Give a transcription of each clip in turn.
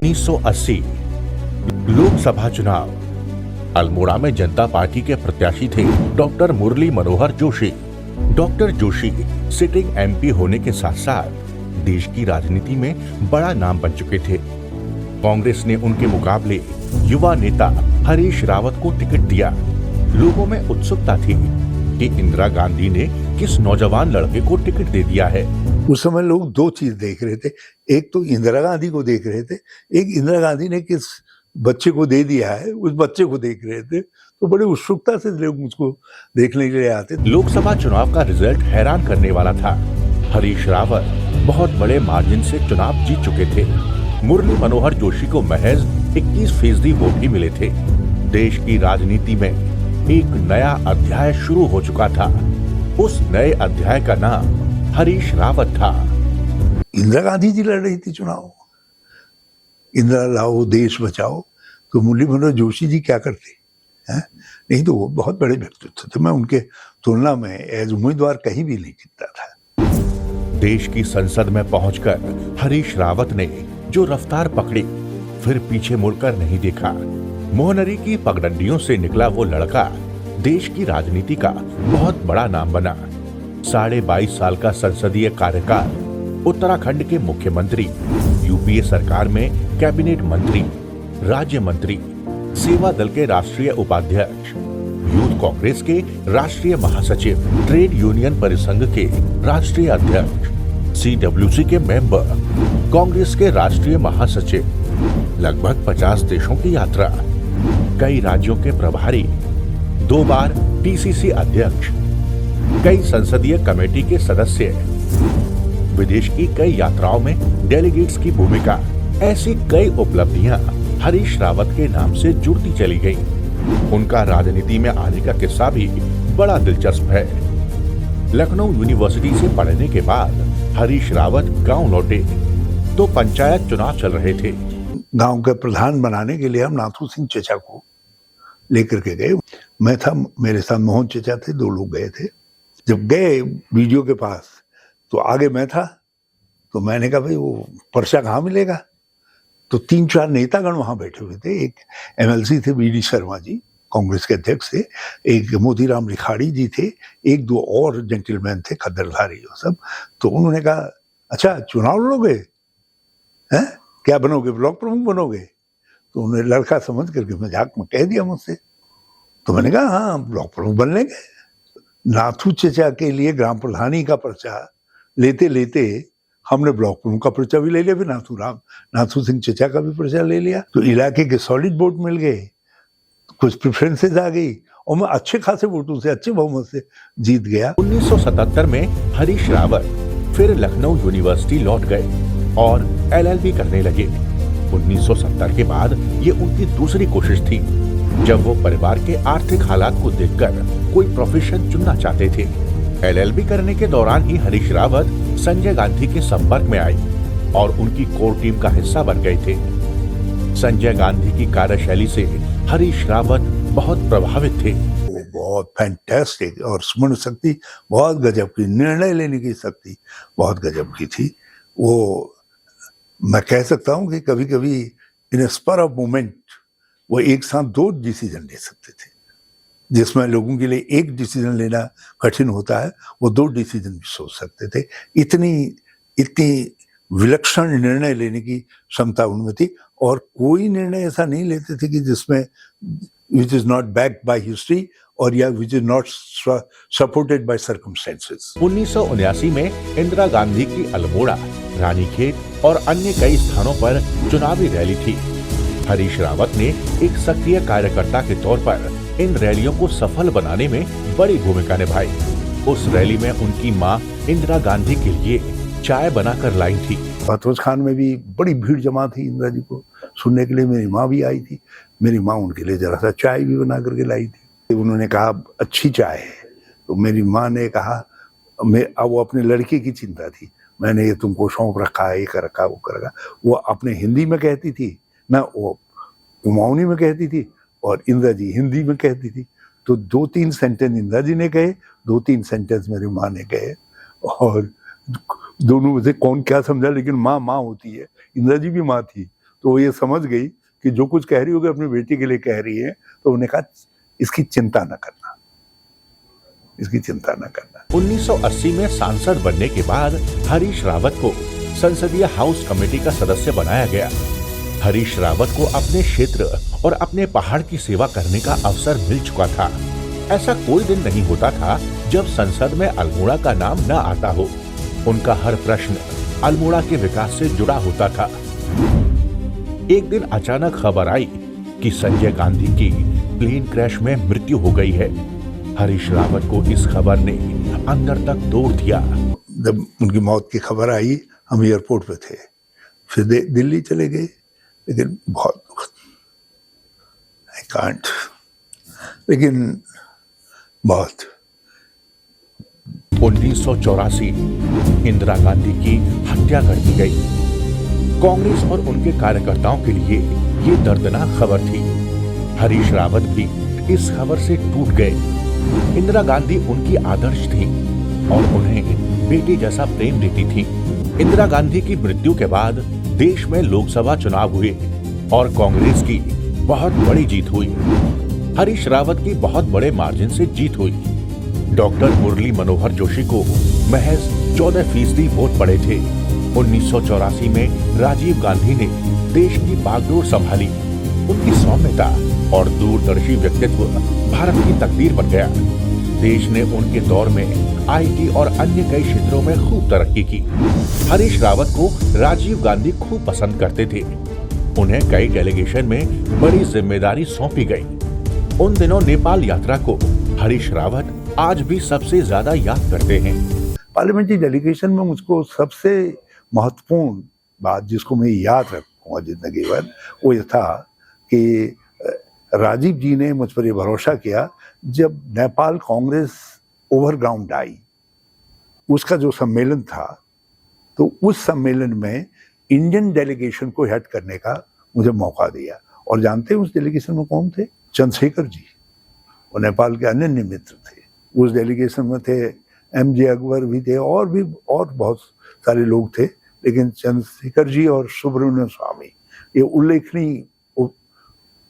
1980 लोकसभा चुनाव। अल्मोड़ा में जनता पार्टी के प्रत्याशी थे doctor Murli Manohar Joshi. Doctor Joshi sitting MP होने के साथ साथ देश की राजनीति में बड़ा नाम बन चुके थे। कांग्रेस ने उनके मुकाबले युवा नेता हरीश रावत को टिकट दिया। लोगों में उत्सुकता थी कि इंदिरा गांधी ने किस नौजवान लड़के को टिकट दे दिया है। उस समय लोग दो चीज देख रहे थे, एक तो इंदिरा गांधी को देख रहे थे, एक इंदिरा गांधी ने किस बच्चे को दे दिया है उस बच्चे को देख रहे थे। तो बड़े उत्सुकता से लोग उसको देखने के लिए आते। लोकसभा चुनाव का रिजल्ट हैरान करने वाला था। हरीश रावत बहुत बड़े मार्जिन से चुनाव जीत चुके थे। मुरली मनोहर जोशी को महज 21% वोट ही मिले थे। देश की राजनीति में एक नया अध्याय शुरू हो चुका था। उस नए अध्याय का नाम हरीश रावत था। इंदिरा गांधी जी लड़ रही थी चुनाव, इंदिरा लाओ देश बचाओ, तो मुरली मनोहर जोशी जी क्या करते हैं? नहीं तो वो बहुत बड़े व्यक्तित्व थे। मैं उनके तुलना में एज उम्मीदवार कहीं भी नहीं जीतता था। देश की संसद में पहुंचकर हरीश रावत ने जो रफ्तार पकड़ी, फिर पीछे मुड़कर नहीं देखा। मोहनरी की पगडंडियों से निकला वो लड़का देश की राजनीति का बहुत बड़ा नाम बना। 22.5 साल का संसदीय कार्यकाल, उत्तराखंड के मुख्यमंत्री, यूपीए सरकार में कैबिनेट मंत्री, राज्य मंत्री, सेवा दल के राष्ट्रीय उपाध्यक्ष, यूथ कांग्रेस के राष्ट्रीय महासचिव, ट्रेड यूनियन परिसंघ के राष्ट्रीय अध्यक्ष, सीडब्ल्यूसी के मेंबर, कांग्रेस के राष्ट्रीय महासचिव, लगभग 50 देशों की यात्रा, कई राज्यों के प्रभारी, 2 बार पीसीसी अध्यक्ष, कई संसदीय कमेटी के सदस्य, विदेश की कई यात्राओं में डेलीगेट्स की भूमिका, ऐसी कई उपलब्धियां हरीश रावत के नाम से जुड़ती चली गईं। उनका राजनीति में आने का किस्सा भी बड़ा दिलचस्प है। लखनऊ यूनिवर्सिटी से पढ़ने के बाद हरीश रावत गांव लौटे तो पंचायत चुनाव चल रहे थे। गांव के प्रधान बनाने के लिए हम नाथू सिंह चचा को लेकर के गए। मैं था, मेरे साथ मोहन चचा थे, 2 लोग गए थे। जब गए वीडियो के पास तो आगे मैं था, तो मैंने कहा भाई वो पर्चा कहाँ मिलेगा? तो 3-4 नेतागण वहां बैठे हुए थे। एक एमएलसी थे बीडी शर्मा जी, कांग्रेस के अध्यक्ष थे, एक मोतीराम रिखाड़ी जी थे, 1-2 और जेंटलमैन थे, खद्दरधारी वो सब। तो उन्होंने कहा अच्छा चुनाव लड़ोगे हैं, क्या बनोगे, ब्लॉक प्रमुख बनोगे? तो उन्हें लड़का समझ करके मजाक में कह दिया मुझसे। तो मैंने कहा हाँ ब्लॉक प्रमुख बन लेंगे। नाथू चचा के लिए ग्राम प्रधानी का पर्चा लेते लेते हमने ब्लॉक प्रमुख का पर्चा भी ले लिया, फिर नाथू सिंह चचा का भी पर्चा ले लिया। तो इलाके के सॉलिड वोट मिल गए, कुछ प्रेफरेंसेज आ गई और मैं अच्छे खासे वोटों से, अच्छे बहुमत से जीत गया। 1977 में हरीश रावत फिर लखनऊ यूनिवर्सिटी लौट गए और एलएलबी करने लगे। 1970 के बाद ये उनकी दूसरी कोशिश थी, जब वो परिवार के आर्थिक हालात को देखकर कोई प्रोफेशन चुनना चाहते थे। एलएलबी करने के दौरान ही हरीश रावत संजय गांधी के संपर्क में आए और उनकी कोर टीम का हिस्सा बन गए थे। संजय गांधी की कार्यशैली से हरीश रावत बहुत प्रभावित थे। वो बहुत फैंटास्टिक और स्मरण शक्ति बहुत गजब की, निर्णय लेने की शक्ति बहुत गजब की थी। वो मैं कह सकता हूँ कि कभी कभी इन स्पर ऑफ मोमेंट वो एक साथ 2 डिसीजन ले सकते थे। जिसमें लोगों के लिए एक डिसीजन लेना कठिन होता है, वो 2 डिसीजन भी सोच सकते थे। इतनी विलक्षण निर्णय लेने की क्षमता उनमें थी। और कोई निर्णय ऐसा नहीं लेते थे कि जिसमें which is not backed by history और या which is not supported by circumstances. 1979 में इंदिरा गांधी की अल्मोड़ा, रानीखेत और अन्य कई स्थानों पर चुनावी रैली थी। हरीश रावत ने एक सक्रिय कार्यकर्ता के तौर पर इन रैलियों को सफल बनाने में बड़ी भूमिका निभाई। उस रैली में उनकी मां इंदिरा गांधी के लिए चाय बनाकर लाई थी। बहतौज खान में भी बड़ी भीड़ जमा थी इंदिरा जी को सुनने के लिए। मेरी माँ भी आई थी, मेरी माँ उनके लिए जरा सा चाय भी बना करके लाई थी। उन्होंने कहा अच्छी चाय है, तो मेरी माँ ने कहा, वो अपने लड़के की चिंता थी, मैंने ये तुमको सौंप रखा है, ये कर रखा, वो कर रखा। वो अपने हिंदी में कहती थी ना, वो कुमाऊनी में कहती थी और इंदिरा जी हिंदी में कहती थी। तो 2-3 सेंटेंस इंदिरा जी ने कहे, 2-3 सेंटेंस मेरी माँ ने कहे, और दोनों में से कौन क्या समझा, लेकिन माँ होती है, इंदिरा जी भी माँ थी, तो वो ये समझ गई कि जो कुछ कह रही होगी अपनी बेटी के लिए कह रही है, तो उन्होंने कहा इसकी चिंता न करना, इसकी चिंता न करना। 1980 में सांसद बनने के बाद हरीश रावत को संसदीय हाउस कमेटी का सदस्य बनाया गया। हरीश रावत को अपने क्षेत्र और अपने पहाड़ की सेवा करने का अवसर मिल चुका था। ऐसा कोई दिन नहीं होता था जब संसद में अल्मोड़ा का नाम न आता हो। उनका हर प्रश्न अल्मोड़ा के विकास से जुड़ा होता था। एक दिन अचानक खबर आई कि संजय गांधी की प्लेन क्रैश में मृत्यु हो गई है। हरीश रावत को इस खबर ने अंदर तक तोड़ दिया। जब उनकी मौत की खबर आई, हम एयरपोर्ट पे थे, फिर दिल्ली चले गए, लेकिन बहुत दुखद, आई कांट, लेकिन बहुत। 1984 इंदिरा गांधी की हत्या कर दी गई। कांग्रेस और उनके कार्यकर्ताओं के लिए ये दर्दनाक खबर थी। हरीश रावत भी इस खबर से टूट गए। इंदिरा गांधी उनकी आदर्श थी और उन्हें बेटे जैसा प्रेम देती थी। इंदिरा गांधी की मृत्यु के बाद देश में लोकसभा चुनाव हुए और कांग्रेस की बहुत बड़ी जीत हुई। हरीश रावत की बहुत बड़े मार्जिन से जीत हुई। डॉक्टर मुरली मनोहर जोशी को महज 14% वोट पड़े थे। 1984 में राजीव गांधी ने देश की बागडोर संभाली। उनकी सौम्यता और दूरदर्शी व्यक्तित्व भारत की तकदीर बन गया। देश ने उनके दौर में आईटी और अन्य कई क्षेत्रों में खूब तरक्की की। हरीश रावत को राजीव गांधी खूब पसंद करते थे। उन्हें कई डेलीगेशन में बड़ी जिम्मेदारी सौंपी गई। उन दिनों नेपाल यात्रा को हरीश रावत आज भी सबसे ज्यादा याद करते हैं। पार्लियामेंट्री डेलीगेशन में मुझको सबसे महत्वपूर्ण बात जिसको मैं याद रखूंगा जिंदगी भर, वो ये था कि राजीव जी ने मुझ पर ये भरोसा किया। जब नेपाल कांग्रेस ओवरग्राउंड आई, उसका जो सम्मेलन था, तो उस सम्मेलन में इंडियन डेलीगेशन को हेड करने का मुझे मौका दिया। और जानते हैं उस डेलीगेशन में कौन थे? चंद्रशेखर जी, और नेपाल के अनन्य मित्र थे। उस डेलीगेशन में थे एम.जे. अकबर भी थे, और बहुत सारे लोग थे, लेकिन चंद्रशेखर जी और सुब्रमण्यम स्वामी ये उल्लेखनीय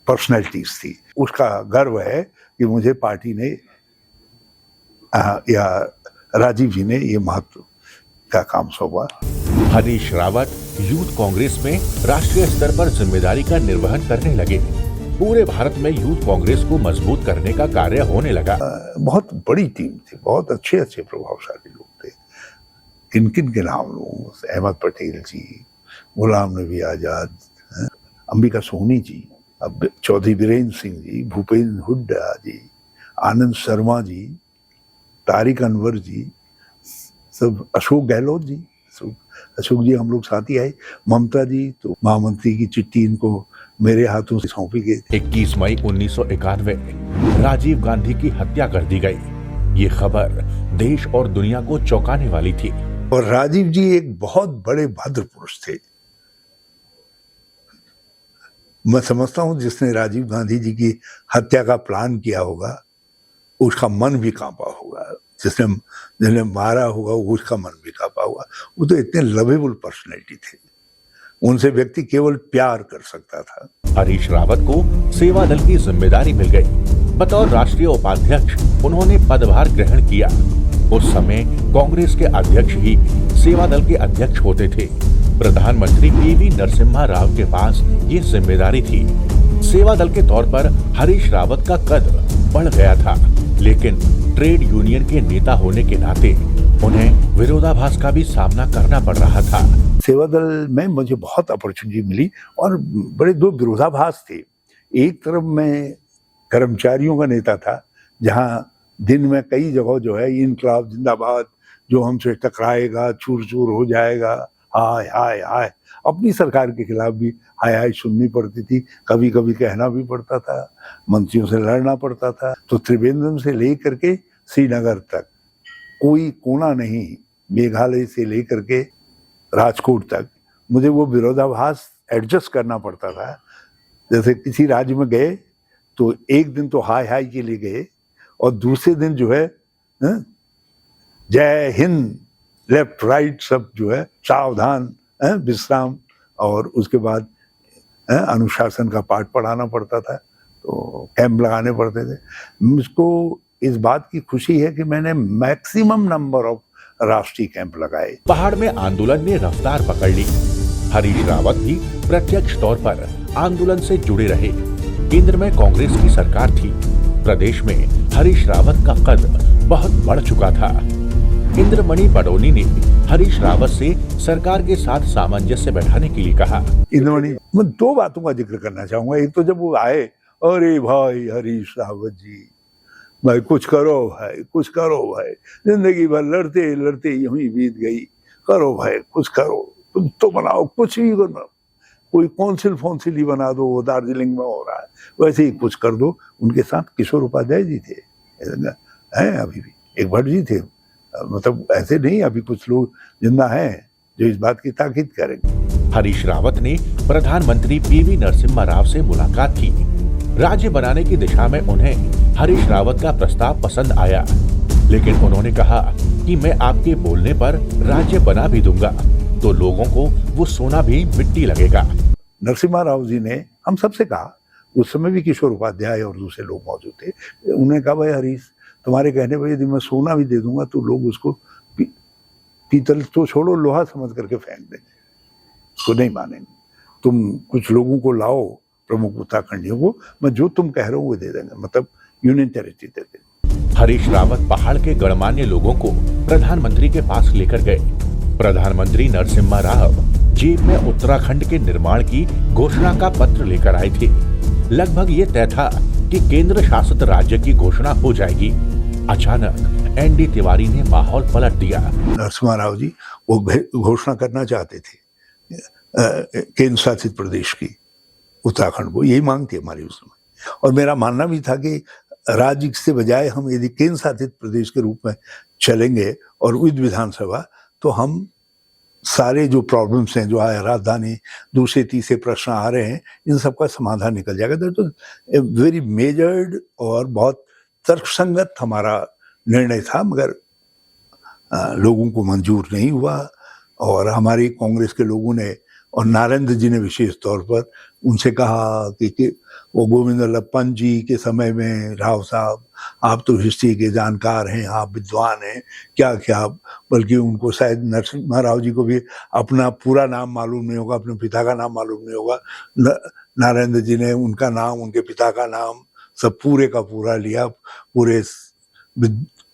पर्सनैलिटीज थी। उसका गर्व है कि मुझे पार्टी ने या राजीव जी ने ये महत्व का काम सौंपा। हरीश रावत यूथ कांग्रेस में राष्ट्रीय स्तर पर जिम्मेदारी का निर्वहन करने लगे। पूरे भारत में यूथ कांग्रेस को मजबूत करने का कार्य होने लगा। बहुत बड़ी टीम थी, बहुत अच्छे प्रभावशाली लोग थे। किन किन के नाम लूं? अहमद पटेल जी, गुलाम नबी आजाद, अंबिका सोनी जी, अब चौधरी बीरेन्द्र सिंह जी, भूपेंद्र हुड्डा जी, आनंद शर्मा जी, तारिक अनवर जी, सब, अशोक गहलोत जी, अशोक जी हम लोग साथ ही आए, ममता जी, तो महामंत्री की चिट्ठी इनको मेरे हाथों से सौंपी गई। 21 मई 1991 राजीव गांधी की हत्या कर दी गई। ये खबर देश और दुनिया को चौंकाने वाली थी। और राजीव जी एक बहुत बड़े भद्र पुरुष थे। मैं समझता हूं जिसने राजीव गांधी जी की हत्या का प्लान किया होगा उसका मन भी कांपा होगा, जिसने मारा होगा उसका मन भी कांपा होगा। वो तो इतने लवेबल पर्सनैलिटी थे, उनसे व्यक्ति केवल प्यार कर सकता था। हरीश रावत को सेवा दल की जिम्मेदारी मिल गई। बतौर राष्ट्रीय उपाध्यक्ष उन्होंने पदभार ग्रहण किया। उस समय कांग्रेस के अध्यक्ष ही सेवा दल के अध्यक्ष होते थे। प्रधानमंत्री पी.वी. नरसिम्हा राव के पास ये जिम्मेदारी थी। सेवा दल के तौर पर हरीश रावत का कद बढ़ गया था, लेकिन ट्रेड यूनियन के नेता होने के नाते उन्हें विरोधाभास का भी सामना करना पड़ रहा था। सेवा दल में मुझे बहुत अपॉर्चुनिटी मिली और बड़े दो विरोधाभास थे। एक तरफ मैं कर्मचारियों का नेता था, जहां दिन में कई जगह जो है इनकलाब जिंदाबाद, जो हमसे टकराएगा चूर चूर हो जाएगा, हाय हाय हाय, अपनी सरकार के खिलाफ भी हाय हाय सुननी पड़ती थी, कभी कभी कहना भी पड़ता था, मंत्रियों से लड़ना पड़ता था। तो त्रिवेंद्रम से लेकर के श्रीनगर तक कोई कोना नहीं, मेघालय से लेकर के राजकोट तक मुझे वो विरोधाभास एडजस्ट करना पड़ता था। जैसे किसी राज्य में गए तो एक दिन तो हाय हाय के लिए गए और दूसरे दिन जो है जय हिंद, लेफ्ट राइट सब जो है सावधान, विश्राम, और उसके बाद अनुशासन का पाठ पढ़ाना पड़ता था, तो कैंप लगाने पड़ते थे। मुझको इस बात की खुशी है कि मैंने मैक्सिमम नंबर ऑफ राष्ट्रीय कैंप लगाए। पहाड़ में आंदोलन ने रफ्तार पकड़ ली। हरीश रावत भी प्रत्यक्ष तौर पर आंदोलन से जुड़े रहे। केंद्र में कांग्रेस की सरकार थी। प्रदेश में हरीश रावत का कद बहुत बढ़ चुका था। इंद्रमणि बडोनी ने हरीश रावत से सरकार के साथ सामंजस्य बैठाने के लिए कहा। इंद्रमणि, मैं दो बातों का जिक्र करना चाहूंगा। एक तो जब वो आए, अरे भाई हरीश रावत जी, भाई कुछ करो भाई, कुछ करो भाई, जिंदगी भर लड़ते लड़ते यूं ही बीत गई, करो भाई कुछ करो, तुम तो बनाओ, कुछ भी करो, कोई कौंसिल फौंसिल ही बना दो, वो दार्जिलिंग में हो रहा है, वैसे ही कुछ कर दो। उनके साथ किशोर उपाध्याय जी थे, हैं अभी भी, एक भट्ट जी थे, मतलब ऐसे नहीं, अभी कुछ लोग जिंदा हैं जो इस बात की ताकीद करेंगे। हरीश रावत ने प्रधानमंत्री पीवी नरसिम्हा राव से मुलाकात की। राज्य बनाने की दिशा में उन्हें हरीश रावत का प्रस्ताव पसंद आया, लेकिन उन्होंने कहा कि मैं आपके बोलने पर राज्य बना भी दूंगा तो लोगों को वो सोना भी मिट्टी लगेगा। नरसिम्हा राव जी ने हम सबसे कहा, उस समय भी किशोर उपाध्याय और दूसरे लोग मौजूद थे, उन्होंने कहा भाई हरीश, तुम्हारे कहने पर यदि मैं सोना भी दे दूंगा तो लोग उसको पीतल तो छोड़ो, लोहा समझ करके फेंक देंगे, उसको नहीं मानेंगे। तुम कुछ लोगों को लाओ, प्रमुख उत्तराखंडियों को, मैं जो तुम कह रहे हो वो दे देंगे, मतलब यूनियन टेरिटरी दे देंगे। हरीश रावत पहाड़ के गणमान्य लोगों को प्रधानमंत्री के पास लेकर गए। प्रधानमंत्री नरसिम्हा राव जेब में उत्तराखंड के निर्माण की घोषणा का पत्र लेकर आए थे। लगभग ये तय था कि केंद्र शासित राज्य की घोषणा हो जाएगी। अचानक एनडी तिवारी ने माहौल पलट दिया। नरसिम्हा राव जी वो घोषणा करना चाहते थे केंद्र शासित प्रदेश की, उत्तराखंड को, यही मांग थी हमारी उस समय। और मेरा मानना भी था कि राज्य से बजाय हम यदि केंद्र शासित प्रदेश के रूप में चलेंगे और विद विधानसभा, तो हम सारे जो प्रॉब्लम्स हैं, जो आए राजधानी, दूसरे तीसरे प्रश्न आ रहे हैं, इन सब का समाधान निकल जाएगा। तो वेरी मेजर्ड और बहुत तर्कसंगत हमारा निर्णय था, मगर लोगों को मंजूर नहीं हुआ। और हमारी कांग्रेस के लोगों ने और नारेंद्र जी ने विशेष तौर पर उनसे कहा कि वो गोविंद वल्लभ पंत जी के समय में, राव साहब आप तो हिस्ट्री के जानकार हैं, आप विद्वान हैं, क्या क्या, बल्कि उनको शायद नरसिम्हा राव जी को भी अपना पूरा नाम मालूम नहीं होगा, अपने पिता का नाम मालूम नहीं होगा। नारेंद्र जी ने उनका नाम, उनके पिता का नाम सब पूरे का पूरा लिया, पूरे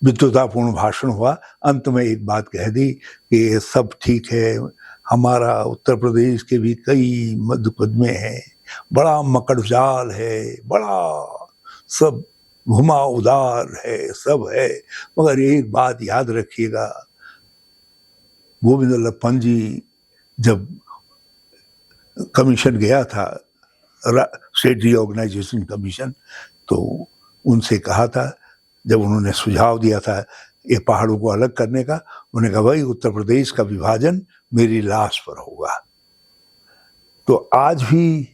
विद्वतापूर्ण भाषण हुआ। अंत में एक बात कह दी कि ये सब ठीक है, हमारा उत्तर प्रदेश के भी कई मुकदमे हैं, बड़ा मकड़जाल है, बड़ा सब घुमावदार है, सब है, मगर एक बात याद रखिएगा, गोविंद वल्लभ पंत जी जब कमीशन गया था, स्टेट रीऑर्गेनाइजेशन कमीशन, तो उनसे कहा था, जब उन्होंने सुझाव दिया था ये पहाड़ों को अलग करने का, उन्होंने कहा भाई उत्तर प्रदेश का विभाजन मेरी लाश पर होगा। तो आज भी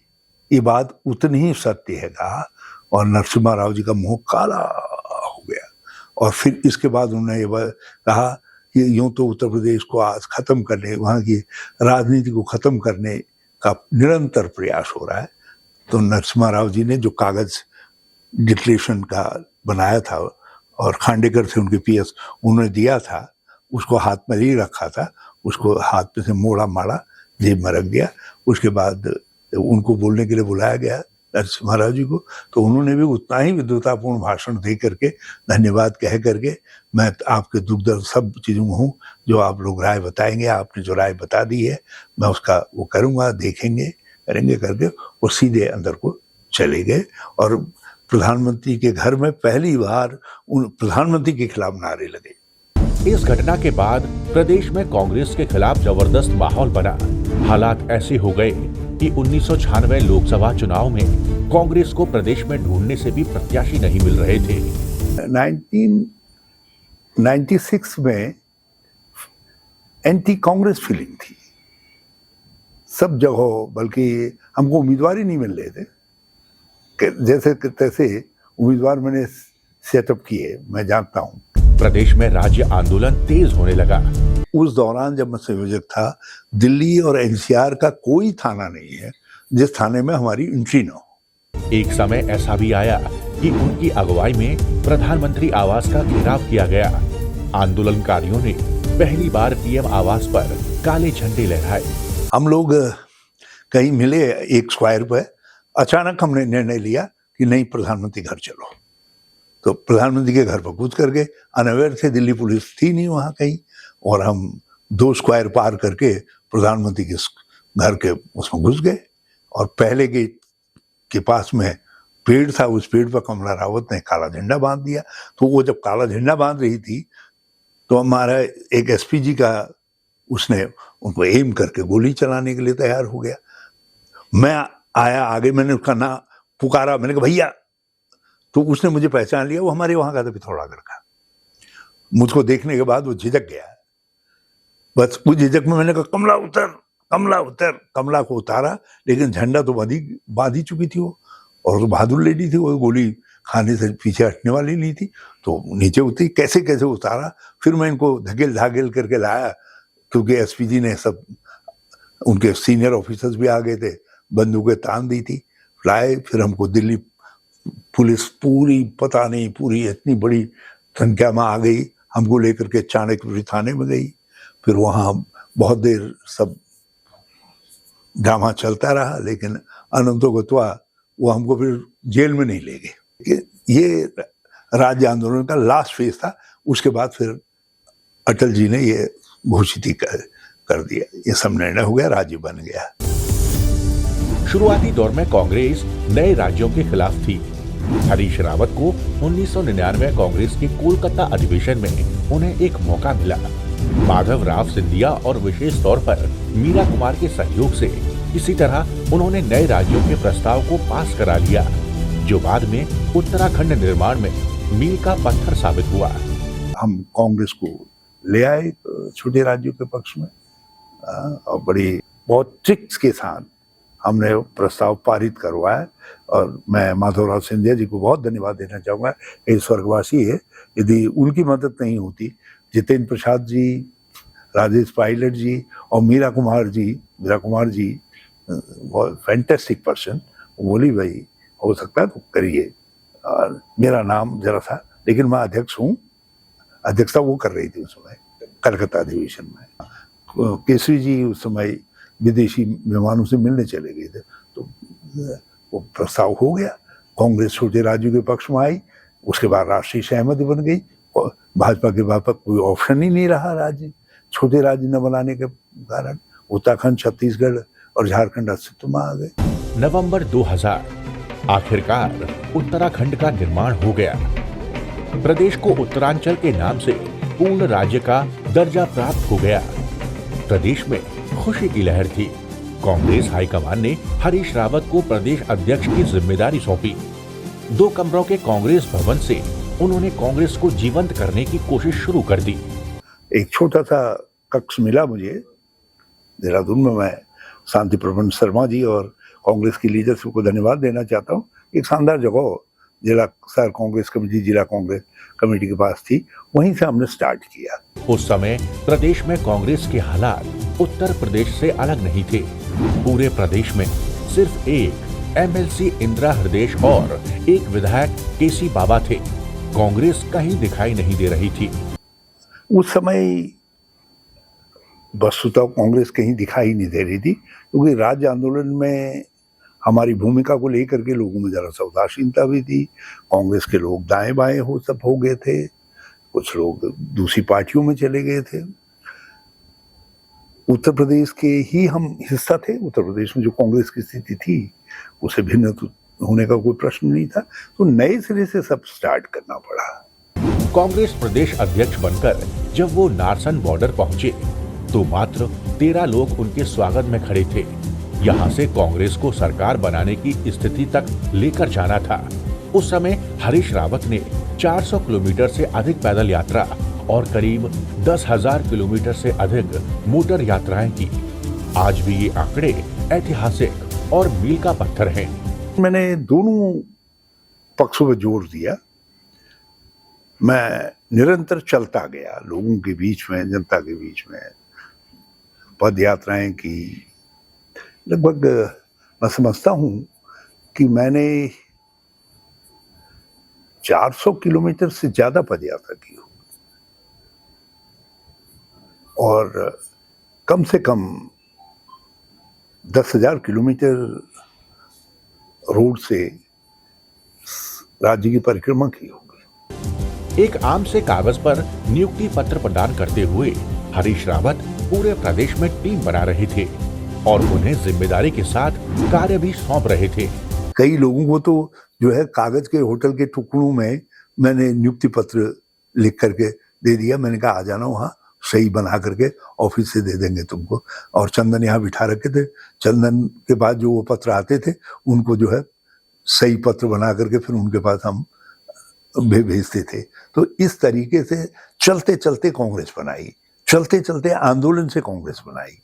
ये बात उतनी ही सत्य है कहा, और नरसिम्हा राव जी का मुंह काला हो गया। और फिर इसके बाद उन्होंने ये कहा कि यूं तो उत्तर प्रदेश को आज खत्म करने, वहाँ की राजनीति को खत्म करने का निरंतर प्रयास हो रहा है। तो नरसिम्हा राव जी ने जो कागज डिक्लेरेशन का बनाया था और खांडेकर से उनके पीएस उन्होंने दिया था, उसको हाथ में ही रखा था, उसको हाथ में से मोड़ा माड़ा जेब में रख दिया। उसके बाद उनको बोलने के लिए बुलाया गया नरसिम्हा राव जी को, तो उन्होंने भी उतना ही विद्वतापूर्ण भाषण दे करके, धन्यवाद कह करके, मैं आपके दुख दर्द सब चीज़ों में हूँ, जो आप लोग राय बताएंगे, आपने जो राय बता दी है मैं उसका वो करूँगा, देखेंगे, करेंगे करके, और सीधे अंदर को चले गए। और प्रधानमंत्री के घर में पहली बार उन प्रधानमंत्री के खिलाफ नारे लगे। इस घटना के बाद प्रदेश में कांग्रेस के खिलाफ जबरदस्त माहौल बना। हालात ऐसे हो गए कि 1996 लोकसभा चुनाव में कांग्रेस को प्रदेश में ढूंढने से भी प्रत्याशी नहीं मिल रहे थे। 1996 में एंटी कांग्रेस फीलिंग थी सब जगह, बल्कि हमको उम्मीदवार ही नहीं मिल रहे थे। जैसे तैसे उम्मीदवार मैंने सेटअप किए, मैं जानता हूँ। प्रदेश में राज्य आंदोलन तेज होने लगा। उस दौरान जब मैं संयोजक था, दिल्ली और एनसीआर का कोई थाना नहीं है जिस थाने में हमारी एंट्री न हो। एक समय ऐसा भी आया कि उनकी अगुवाई में प्रधानमंत्री आवास का घेराव किया गया। आंदोलनकारियों ने पहली बार पीएम आवास पर काले झंडे लहराए। हम लोग कहीं मिले एक स्क्वायर पर, अचानक हमने निर्णय लिया कि नहीं, प्रधानमंत्री घर चलो। तो प्रधानमंत्री के घर पर कूद कर गए, अनअवेयर थे, दिल्ली पुलिस थी नहीं वहां कहीं, और हम 2 स्क्वायर पार करके प्रधानमंत्री के घर के उसमें घुस गए। और पहले गेट के पास में पेड़ था, उस पेड़ पर कमला रावत ने काला झंडा बांध दिया। तो वो जब काला झंडा बांध रही थी तो हमारा एक एसपीजी का, उसने उनको एम करके गोली चलाने के लिए तैयार हो गया। मैं आया आगे, मैंने उसका नाम पुकारा, मैंने कहा भैया, तो उसने मुझे पहचान लिया। वो हमारे वहां का था, पिथौरागढ़ का। मुझको देखने के बाद वो झिझक गया। बस उस झिझक में मैंने कहा कमला उतर, कमला उतर। कमला को उतारा, लेकिन झंडा तो बांध ही चुकी थी वो, और तो बहादुर लेडी थी वो, गोली खाने से पीछे हटने वाली नहीं थी। तो नीचे उतरी, कैसे कैसे उतारा। फिर मैं इनको धकेल धाकेल करके लाया, क्योंकि एसपीजी ने सब, उनके सीनियर ऑफिसर्स भी आ गए थे, बंदूकें तान दी थी, लाए। फिर हमको दिल्ली पुलिस पूरी, पता नहीं, पूरी इतनी बड़ी संख्या में आ गई, हमको लेकर के चाणक्यपुरी थाने में गई। फिर वहाँ बहुत देर सब ड्रामा चलता रहा, लेकिन अनंतो गत्वा वो हमको फिर जेल में नहीं ले गए। ये राज्य आंदोलन का लास्ट फेज था। उसके बाद फिर अटल जी ने ये घोषित ही कर दिया, ये सब निर्णय हो गया, राज्य बन गया। शुरुआती दौर में कांग्रेस नए राज्यों के खिलाफ थी। हरीश रावत को 1999 कांग्रेस के कोलकाता अधिवेशन में उन्हें एक मौका मिला। माधव राव सिंधिया और विशेष तौर पर मीरा कुमार के सहयोग से किसी तरह उन्होंने नए राज्यों के प्रस्ताव को पास करा लिया, जो बाद में उत्तराखंड निर्माण में मील का पत्थर साबित हुआ। हम कांग्रेस को ले आए छोटे राज्यों के पक्ष में, और बड़ी बहुत ट्रिक्स के साथ हमने प्रस्ताव पारित करवाया। और मैं माधवराव सिंधिया जी को बहुत धन्यवाद देना चाहूँगा। ये स्वर्गवासी है, यदि उनकी मदद नहीं होती, जितेंद्र प्रसाद जी, राजेश पायलट जी और मीरा कुमार जी, फैंटेस्टिक पर्सन। बोली भाई हो सकता है तो करिए, और मेरा नाम जरा सा, लेकिन मैं अध्यक्ष हूँ। अध्यक्षता वो कर रही थी उस समय कलकत्ता अधिवेशन में। केसरी जी उस समय विदेशी मेहमानों से मिलने चले गए थे, तो वो प्रस्ताव हो गया। कांग्रेस छोटे राज्यों के पक्ष में आई। उसके बाद राष्ट्रीय सहमति बन गई। भाजपा के बाद कोई ऑप्शन ही नहीं रहा राज्य, छोटे राज्य न बनाने के कारण उत्तराखंड, छत्तीसगढ़ और झारखंड अस्तित्व में आ गए। नवंबर 2000 आखिरकार उत्तराखंड का निर्माण हो गया। प्रदेश को उत्तरांचल के नाम से पूर्ण राज्य का दर्जा प्राप्त हो गया। प्रदेश में खुशी की लहर थी। कांग्रेस हाईकमान ने हरीश रावत को प्रदेश अध्यक्ष की जिम्मेदारी सौंपी। 2 कमरों के कांग्रेस भवन से उन्होंने कांग्रेस को जीवंत करने की कोशिश शुरू कर दी। एक छोटा सा कक्ष मिला मुझे देहरादून में। मैं शांति प्रबंध शर्मा जी और कांग्रेस की लीडरशिप को धन्यवाद देना चाहता हूँ। एक शानदार जगह जिला शहर कांग्रेस कमेटी, जिला कांग्रेस कमेटी के पास थी, वहीं से हमने स्टार्ट किया। उस समय प्रदेश में कांग्रेस के हालात उत्तर प्रदेश से अलग नहीं थे। पूरे प्रदेश में सिर्फ एक एमएलसी इंदिरा हृदयेश और एक विधायक केसी बाबा थे। कांग्रेस कहीं दिखाई नहीं दे रही थी। उस समय वस्तुतः कांग्रेस कहीं दिखाई नहीं दे रही थी, क्योंकि राज्य आंदोलन में हमारी भूमिका को लेकर के लोगों में जरा सा उदासीनता भी थी। कांग्रेस के लोग दाएं बाएं हो गए थे, कुछ लोग दूसरी पार्टियों में चले गए थे। उत्तर प्रदेश के ही हम हिस्सा थे। उत्तर प्रदेश में जो कांग्रेस की स्थिति थी उसे भिन्न होने का कोई प्रश्न नहीं था। तो नए सिरे से सब स्टार्ट करना पड़ा। कांग्रेस प्रदेश अध्यक्ष बनकर जब वो नारसन बॉर्डर पहुंचे तो मात्र 13 लोग उनके स्वागत में खड़े थे। यहाँ से कांग्रेस को सरकार बनाने की स्थिति तक लेकर जाना था। उस समय हरीश रावत ने 400 किलोमीटर से अधिक पैदल यात्रा और करीब 10,000 किलोमीटर से अधिक मोटर यात्राएं की। आज भी ये आंकड़े ऐतिहासिक और मील का पत्थर हैं। मैंने दोनों पक्षों पर जोर दिया। मैं निरंतर चलता गया लोगों के बीच में, जनता के बीच में, पद यात्राएं की। लगभग मैं समझता हूँ कि मैंने 400 किलोमीटर से ज्यादा पद यात्रा की हो और कम से कम 10,000 किलोमीटर रोड से राज्य की परिक्रमा की होगी। एक आम से कागज पर नियुक्ति पत्र प्रदान करते हुए हरीश रावत पूरे प्रदेश में टीम बना रहे थे और उन्हें जिम्मेदारी के साथ कार्य भी सौंप रहे थे। कई लोगों को तो जो है कागज के होटल के टुकड़ों में मैंने नियुक्ति पत्र लिख करके दे दिया। मैंने कहा आ जाना वहाँ, सही बना करके ऑफिस से दे देंगे तुमको। और चंदन यहाँ बिठा रखे थे। चंदन के बाद जो वो पत्र आते थे उनको जो है सही पत्र बना करके फिर उनके पास हम भेजते थे। तो इस तरीके से चलते चलते कांग्रेस बनाई, चलते चलते आंदोलन से कांग्रेस बनाई।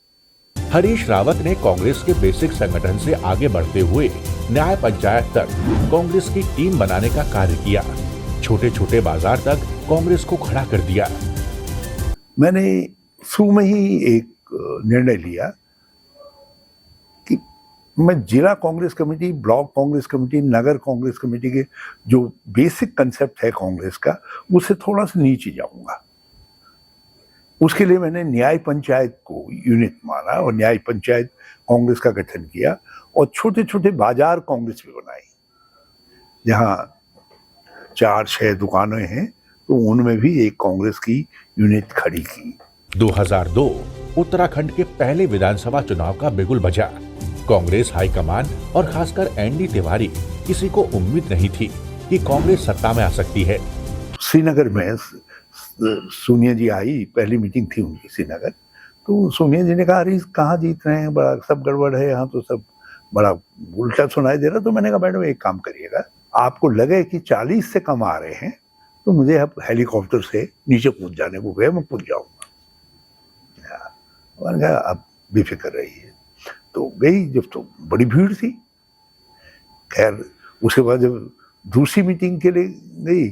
हरीश रावत ने कांग्रेस के बेसिक संगठन से आगे बढ़ते हुए न्याय पंचायत तक कांग्रेस की टीम बनाने का कार्य किया। छोटे छोटे बाजार तक कांग्रेस को खड़ा कर दिया। मैंने शुरू में ही एक निर्णय लिया कि मैं जिला Congress committee, block Congress committee, नगर कांग्रेस कमेटी के जो बेसिक कंसेप्ट है कांग्रेस का, उससे थोड़ा सा नीचे जाऊंगा। उसके लिए मैंने न्याय पंचायत को यूनिट माना और न्याय पंचायत कांग्रेस का गठन किया और छोटे छोटे बाजार कांग्रेस भी बनाई। जहाँ 4-6 दुकानें हैं तो उनमें भी एक कांग्रेस की यूनिट खड़ी की। 2002 उत्तराखंड के पहले विधानसभा चुनाव का बिगुल बजा। कांग्रेस हाईकमान और खासकर एनडी तिवारी किसी को उम्मीद नहीं थी कि कांग्रेस सत्ता में आ सकती है। श्रीनगर में सोनिया जी आई, पहली मीटिंग थी उनकी श्रीनगर। तो सोनिया जी ने कहा अरे कहाँ जीत रहे हैं, बड़ा सब गड़बड़ है यहाँ, तो सब बड़ा उल्टा सुनाई दे रहा। तो मैंने कहा मैडम एक काम करिएगा, आपको लगे कि 40 से कम आ रहे हैं तो मुझे अब हेलीकॉप्टर से नीचे कूद जाने को गए, मैं कूद जाऊंगा। मैंने कहा अब बेफिक्र रहिए। तो गई, जब तो बड़ी भीड़ थी। खैर उसके बाद जब दूसरी मीटिंग के लिए गई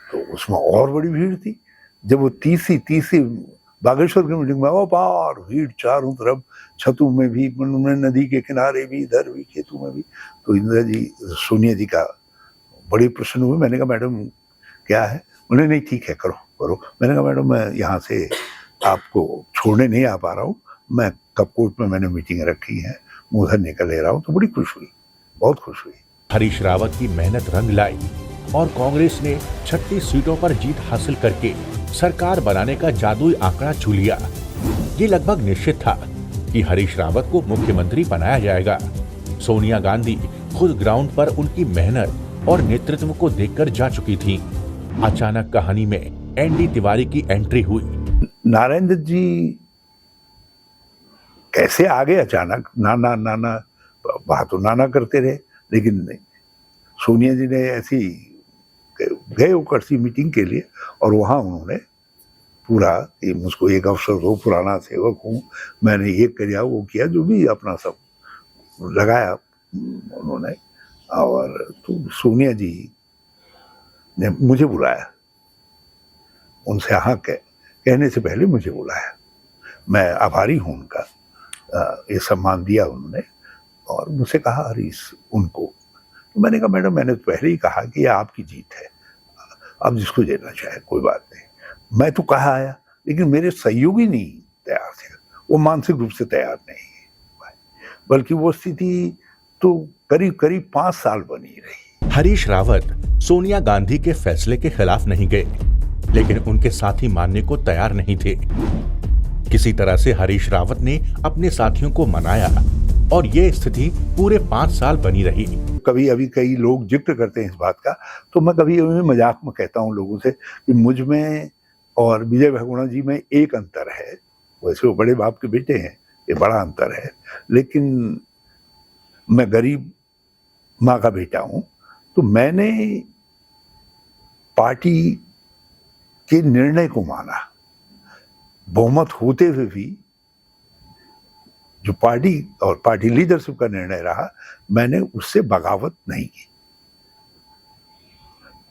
तो उसमें और बड़ी भीड़ थी। जब वो तीसरी बागेश्वर की मीटिंग में वो पार भीड़ चारों तरफ, छतू में भी, नदी के किनारे भी, इधर भी, खेतों में भी। तो इंदिरा जी, सोनिया जी का बड़े प्रश्न हुए। मैंने कहा मैडम क्या है? उन्हें नहीं ठीक है, करो करो। मैंने कहा मैडम मैं यहाँ से आपको छोड़ने नहीं आ पा रहा हूँ, मैं कपकोट में मैंने मीटिंग रखी है, मैं उधर निकल ले रहा हूँ। तो बड़ी खुश हुई, बहुत खुश हुई। हरीश रावत की मेहनत रंग लाई और कांग्रेस ने 36 सीटों पर जीत हासिल करके सरकार बनाने का जादुई आंकड़ा छू लिया। ये लगभग निश्चित था कि हरीश रावत को मुख्यमंत्री बनाया जाएगा। सोनिया गांधी खुद ग्राउंड पर उनकी मेहनत और नेतृत्व को देखकर जा चुकी थी। अचानक कहानी में एनडी तिवारी की एंट्री हुई। नारायण दत्त जी कैसे आगे अचानक, नाना नाना बात तो नाना करते रहे, लेकिन सोनिया जी ने ऐसी गए उकरसी मीटिंग के लिए और वहाँ उन्होंने पूरा कि मुझको एक अवसर दो, पुराना सेवक हूँ, मैंने ये किया वो किया, जो भी अपना सब लगाया उन्होंने। और तो सोनिया जी ने मुझे बुलाया, उनसे हाँ कहने से पहले मुझे बुलाया। मैं आभारी हूँ उनका, ये सम्मान दिया उन्होंने और मुझसे कहा हरीश उनको। तो मैंने कहा मैडम मैंने तो पहले ही कहा कि ये आपकी जीत है, अब जिसको देना चाहे कोई बात नहीं। मैं तो कहा आया, लेकिन मेरे सहयोगी नहीं तैयार थे, वो मानसिक रूप से तैयार नहीं है, बल्कि वो स्थिति तो करीब करीब 5 साल बनी रही। हरीश रावत सोनिया गांधी के फैसले के खिलाफ नहीं गए, लेकिन उनके साथी मानने को तैयार नहीं थे। किसी तरह से हरीश रावत ने अपने साथियों को मनाया और ये स्थिति पूरे 5 साल बनी रही। कभी अभी कई लोग जिक्र करते हैं इस बात का, तो मैं कभी मजाक में कहता हूँ लोगों से कि मुझ में और विजय बहुगुणा जी में एक अंतर है। वैसे वो बड़े बाप के बेटे हैं, ये बड़ा अंतर है, लेकिन मैं गरीब माँ का बेटा हूँ। तो मैंने पार्टी के निर्णय को माना, बहुमत होते हुए भी जो पार्टी और पार्टी लीडरशिप का निर्णय रहा, मैंने उससे बगावत नहीं की।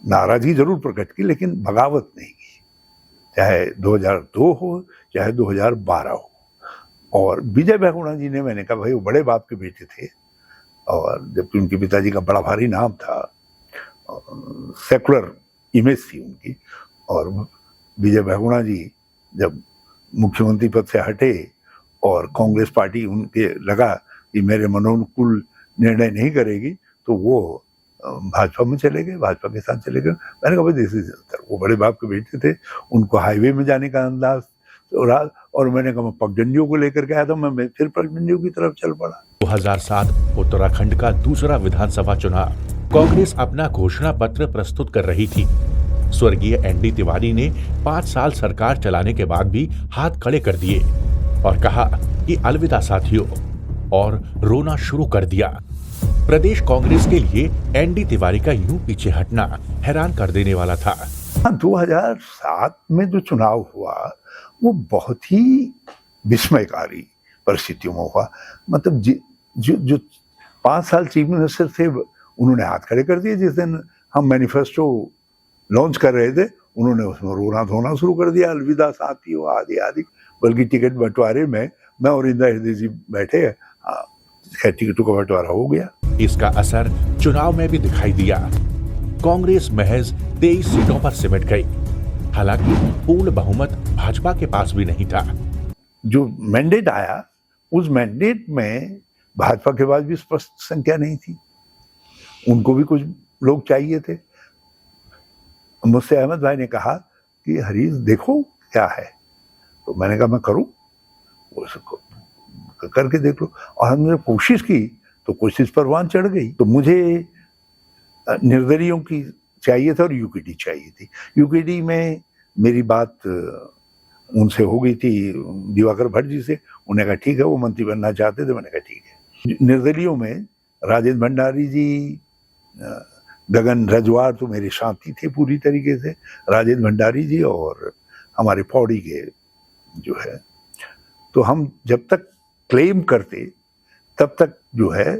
नाराजगी जरूर प्रकट की, लेकिन बगावत नहीं की, चाहे 2002 हो चाहे 2012 हो। और विजय बहुगुणा जी ने, मैंने कहा भाई वो बड़े बाप के बेटे थे, और जबकि उनके पिताजी का बड़ा भारी नाम था, सेकुलर इमेज थी उनकी। और विजय बहुगुणा जी जब मुख्यमंत्री पद से हटे और कांग्रेस पार्टी उनके लगा कि मेरे मनोनुकूल निर्णय नहीं करेगी, तो वो भाजपा में चले गए, भाजपा के साथ चले गए। मैंने कहा भाई दिस इज, वो बड़े बाप के बेटे थे, उनको हाईवे में जाने का अंदाज और मैंने कहा मैं पगडंडियों को लेकर के आया था, मैं फिर पगडंडियों की तरफ चल पड़ा। 2007 उत्तराखंड का दूसरा विधानसभा चुनाव। कांग्रेस अपना घोषणा पत्र प्रस्तुत कर रही थी। स्वर्गीय एनडी तिवारी ने 5 साल सरकार चलाने के बाद भी हाथ खड़े कर दिए और कहा कि अलविदा साथियों, और रोना शुरू कर दिया। प्रदेश कांग्रेस के लिए एनडी तिवारी का यूं पीछे हटना हैरान कर देने वाला था। 2007 में जो चुनाव हुआ वो बहुत ही विस्मयकारी परिस्थितियों में हुआ। मतलब जो 5 साल चीफ मिनिस्टर थे उन्होंने हाथ खड़े कर दिए। जिस दिन हम मैनिफेस्टो लॉन्च कर रहे थे उन्होंने उसमें रोना धोना शुरू कर दिया, अलविदा साथियों आदि आदि। बल्कि टिकट बंटवारे में मैं और इंदिरा हृदय जी बैठे, खैर टिकटों का बंटवारा हो गया। इसका असर चुनाव में भी दिखाई दिया। कांग्रेस महज 23 सीटों पर सिमट गई। हालांकि पूर्ण बहुमत भाजपा के पास भी नहीं था। जो मैंडेट आया उस मैंडेट में भाजपा के पास भी स्पष्ट संख्या नहीं थी, उनको भी कुछ लोग चाहिए थे। मुझसे अहमद भाई ने कहा कि हरीश देखो क्या है, तो मैंने कहा मैं करूं, उसको करके देख लो। और हमने कोशिश की तो कोशिश परवान चढ़ गई। तो मुझे निर्दलियों की चाहिए था और यूकेडी चाहिए थी। यूकेडी में मेरी बात उनसे हो गई थी, दिवाकर भट्ट जी से। उन्होंने कहा ठीक है, वो मंत्री बनना चाहते थे, मैंने कहा ठीक है। निर्दलियों में राजेंद्र भंडारी जी, गगन रजवार तो मेरे साथी थे पूरी तरीके से, राजेंद्र भंडारी जी और हमारे पौड़ी के जो है। तो हम जब तक क्लेम करते तब तक जो है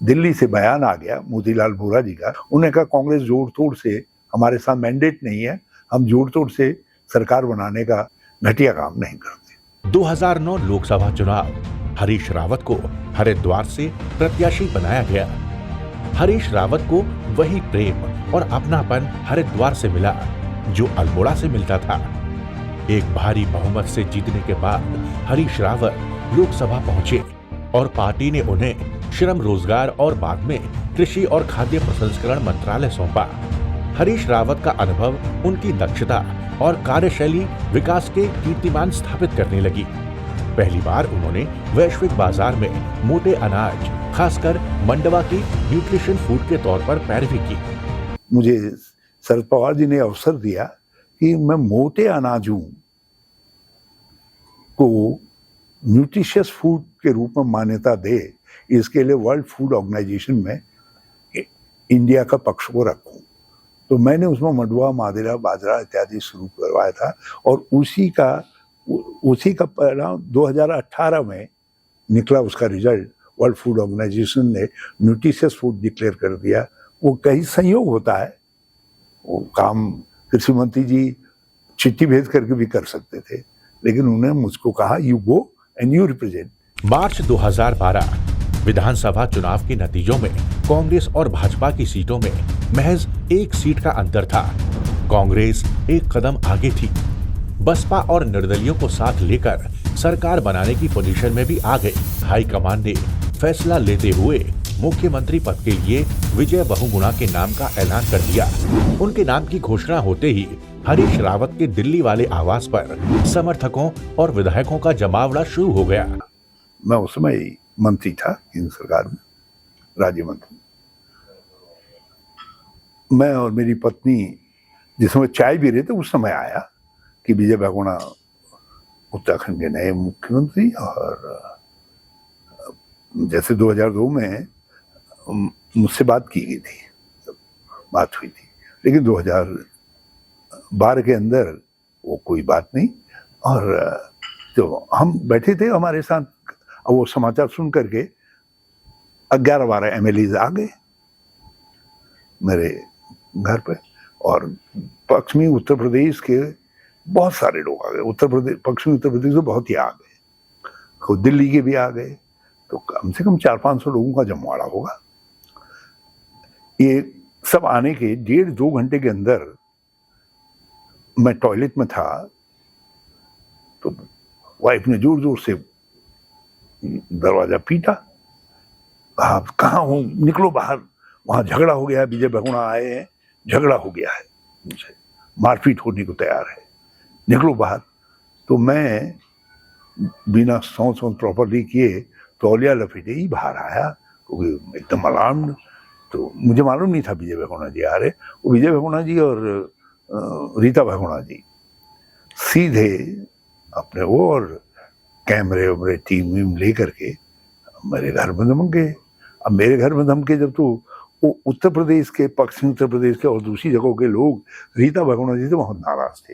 दिल्ली से बयान आ गया मोतीलाल वोरा जी का। उन्होंने कहा कांग्रेस जोड़ तोड़ से, हमारे साथ मैंडेट नहीं है, हम जोड़ तोड़ से सरकार बनाने का घटिया काम नहीं करते। 2009 लोकसभा चुनाव। हरीश रावत को हरिद्वार से प्रत्याशी बनाया गया। हरीश रावत को वही प्रेम और अपनापन हरिद्वार से मिला जो अल्मोड़ा से मिलता था। एक भारी बहुमत से जीतने के बाद हरीश रावत लोकसभा पहुंचे और पार्टी ने उन्हें श्रम रोजगार और बाद में कृषि और खाद्य प्रसंस्करण मंत्रालय सौंपा। हरीश रावत का अनुभव उनकी दक्षता और कार्यशैली विकास के कीर्तिमान स्थापित करने लगी। पहली बार उन्होंने वैश्विक बाजार में मोटे अनाज, खासकर मंडवा की न्यूट्रिशन फूड के तौर पर पैरवी की। मुझे शरद पवार जी ने अवसर दिया कि मैं मोटे अनाजों को न्यूट्रिशियस फूड के रूप में मान्यता दे, इसके लिए वर्ल्ड फूड ऑर्गेनाइजेशन में इंडिया का पक्ष को रखूं। तो मैंने उसमें मंडुआ, मादरा, बाजरा इत्यादि शुरू करवाया था और उसी का परिणाम 2018 में निकला। उसका रिजल्ट वर्ल्ड फूड ऑर्गेनाइजेशन ने न्यूट्रिशियस फूड डिक्लेयर कर दिया। वो कहीं संयोग होता है, वो काम कृषि मंत्री जी चिट्ठी भेज करके भी कर सकते थे, लेकिन उन्होंने मुझको कहा you go and you represent. March 2012 विधानसभा चुनाव के नतीजों में कांग्रेस और भाजपा की सीटों में महज 1 सीट का अंतर था। कांग्रेस एक कदम आगे थी। बसपा और निर्दलियों को साथ लेकर सरकार बनाने की पोजीशन में भी आ गए। हाईकमान ने फैसला लेते हुए मुख्यमंत्री पद के लिए विजय बहुगुणा के नाम का ऐलान कर दिया। उनके नाम की घोषणा होते ही हरीश रावत के दिल्ली वाले आवास पर समर्थकों और विधायकों का जमावड़ा शुरू हो गया। मैं उस समय मंत्री था केंद्र सरकार में, राज्य मंत्री। मैं और मेरी पत्नी जिस समय चाय भी रहे थे उस समय आया कि विजय बहुगुणा उत्तराखंड के नए मुख्यमंत्री, और जैसे 2002 में मुझसे बात की गई थी, बात हुई थी, लेकिन 2012 के अंदर वो कोई बात नहीं। और तो हम बैठे थे हमारे साथ, वो समाचार सुन करके 11-12 MLAs आ गए मेरे घर पे, और पश्चिमी उत्तर प्रदेश के बहुत सारे लोग आ गए। पश्चिमी उत्तर प्रदेश से बहुत ही आ गए, खुद दिल्ली के भी आ गए, तो कम से कम 400-500 लोगों का जमवाड़ा होगा। ये सब आने के 1.5-2 घंटे के अंदर मैं टॉयलेट में था, तो वाइफ ने जोर जोर से दरवाजा पीटा, आप कहाँ हो, निकलो बाहर, वहां झगड़ा हो गया है, विजय बहुगुणा आए हैं, झगड़ा हो गया है, मुझसे मारपीट होने को तैयार है, निकलो बाहर। तो मैं बिना सोच प्रॉपरली किए तौलिया लपेटे ही बाहर आया, क्योंकि एकदम अलार्म्ड। तो मुझे मालूम नहीं था विजय बहुगुणा जी आ रहे। वो विजय बहुगुणा जी और रीता बहुगुणा जी सीधे अपने वो और कैमरे वैमरे टीम वीम ले करके मेरे घर में धमक गए। अब मेरे घर में धमके जब, तो वो उत्तर प्रदेश के, पश्चिमी उत्तर प्रदेश के और दूसरी जगहों के लोग रीता बहुगुणा जी से बहुत नाराज थे।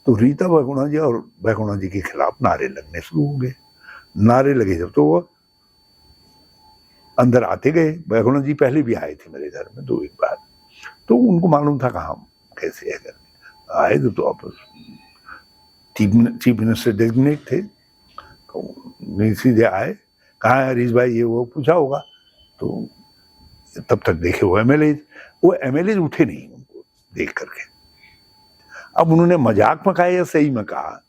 तो रीता बहुगुणा जी और बहुगुणा जी के खिलाफ नारे लगने शुरू हो गए। नारे लगे जब, तो वो अंदर आते गए। बहुगुणा जी पहले भी आए थे मेरे घर में 2-1 बार, तो उनको मालूम था कहाँ कैसे है करके आए। तो आप चीफ मिनिस्टर डेजिग्नेट थे, तो सीधे आए, कहाँ है हरीश भाई, ये वो पूछा होगा। तो तब तक देखे वो एमएलए उठे नहीं उनको देख करके। अब उन्होंने मजाक में कहा या सही में कहा,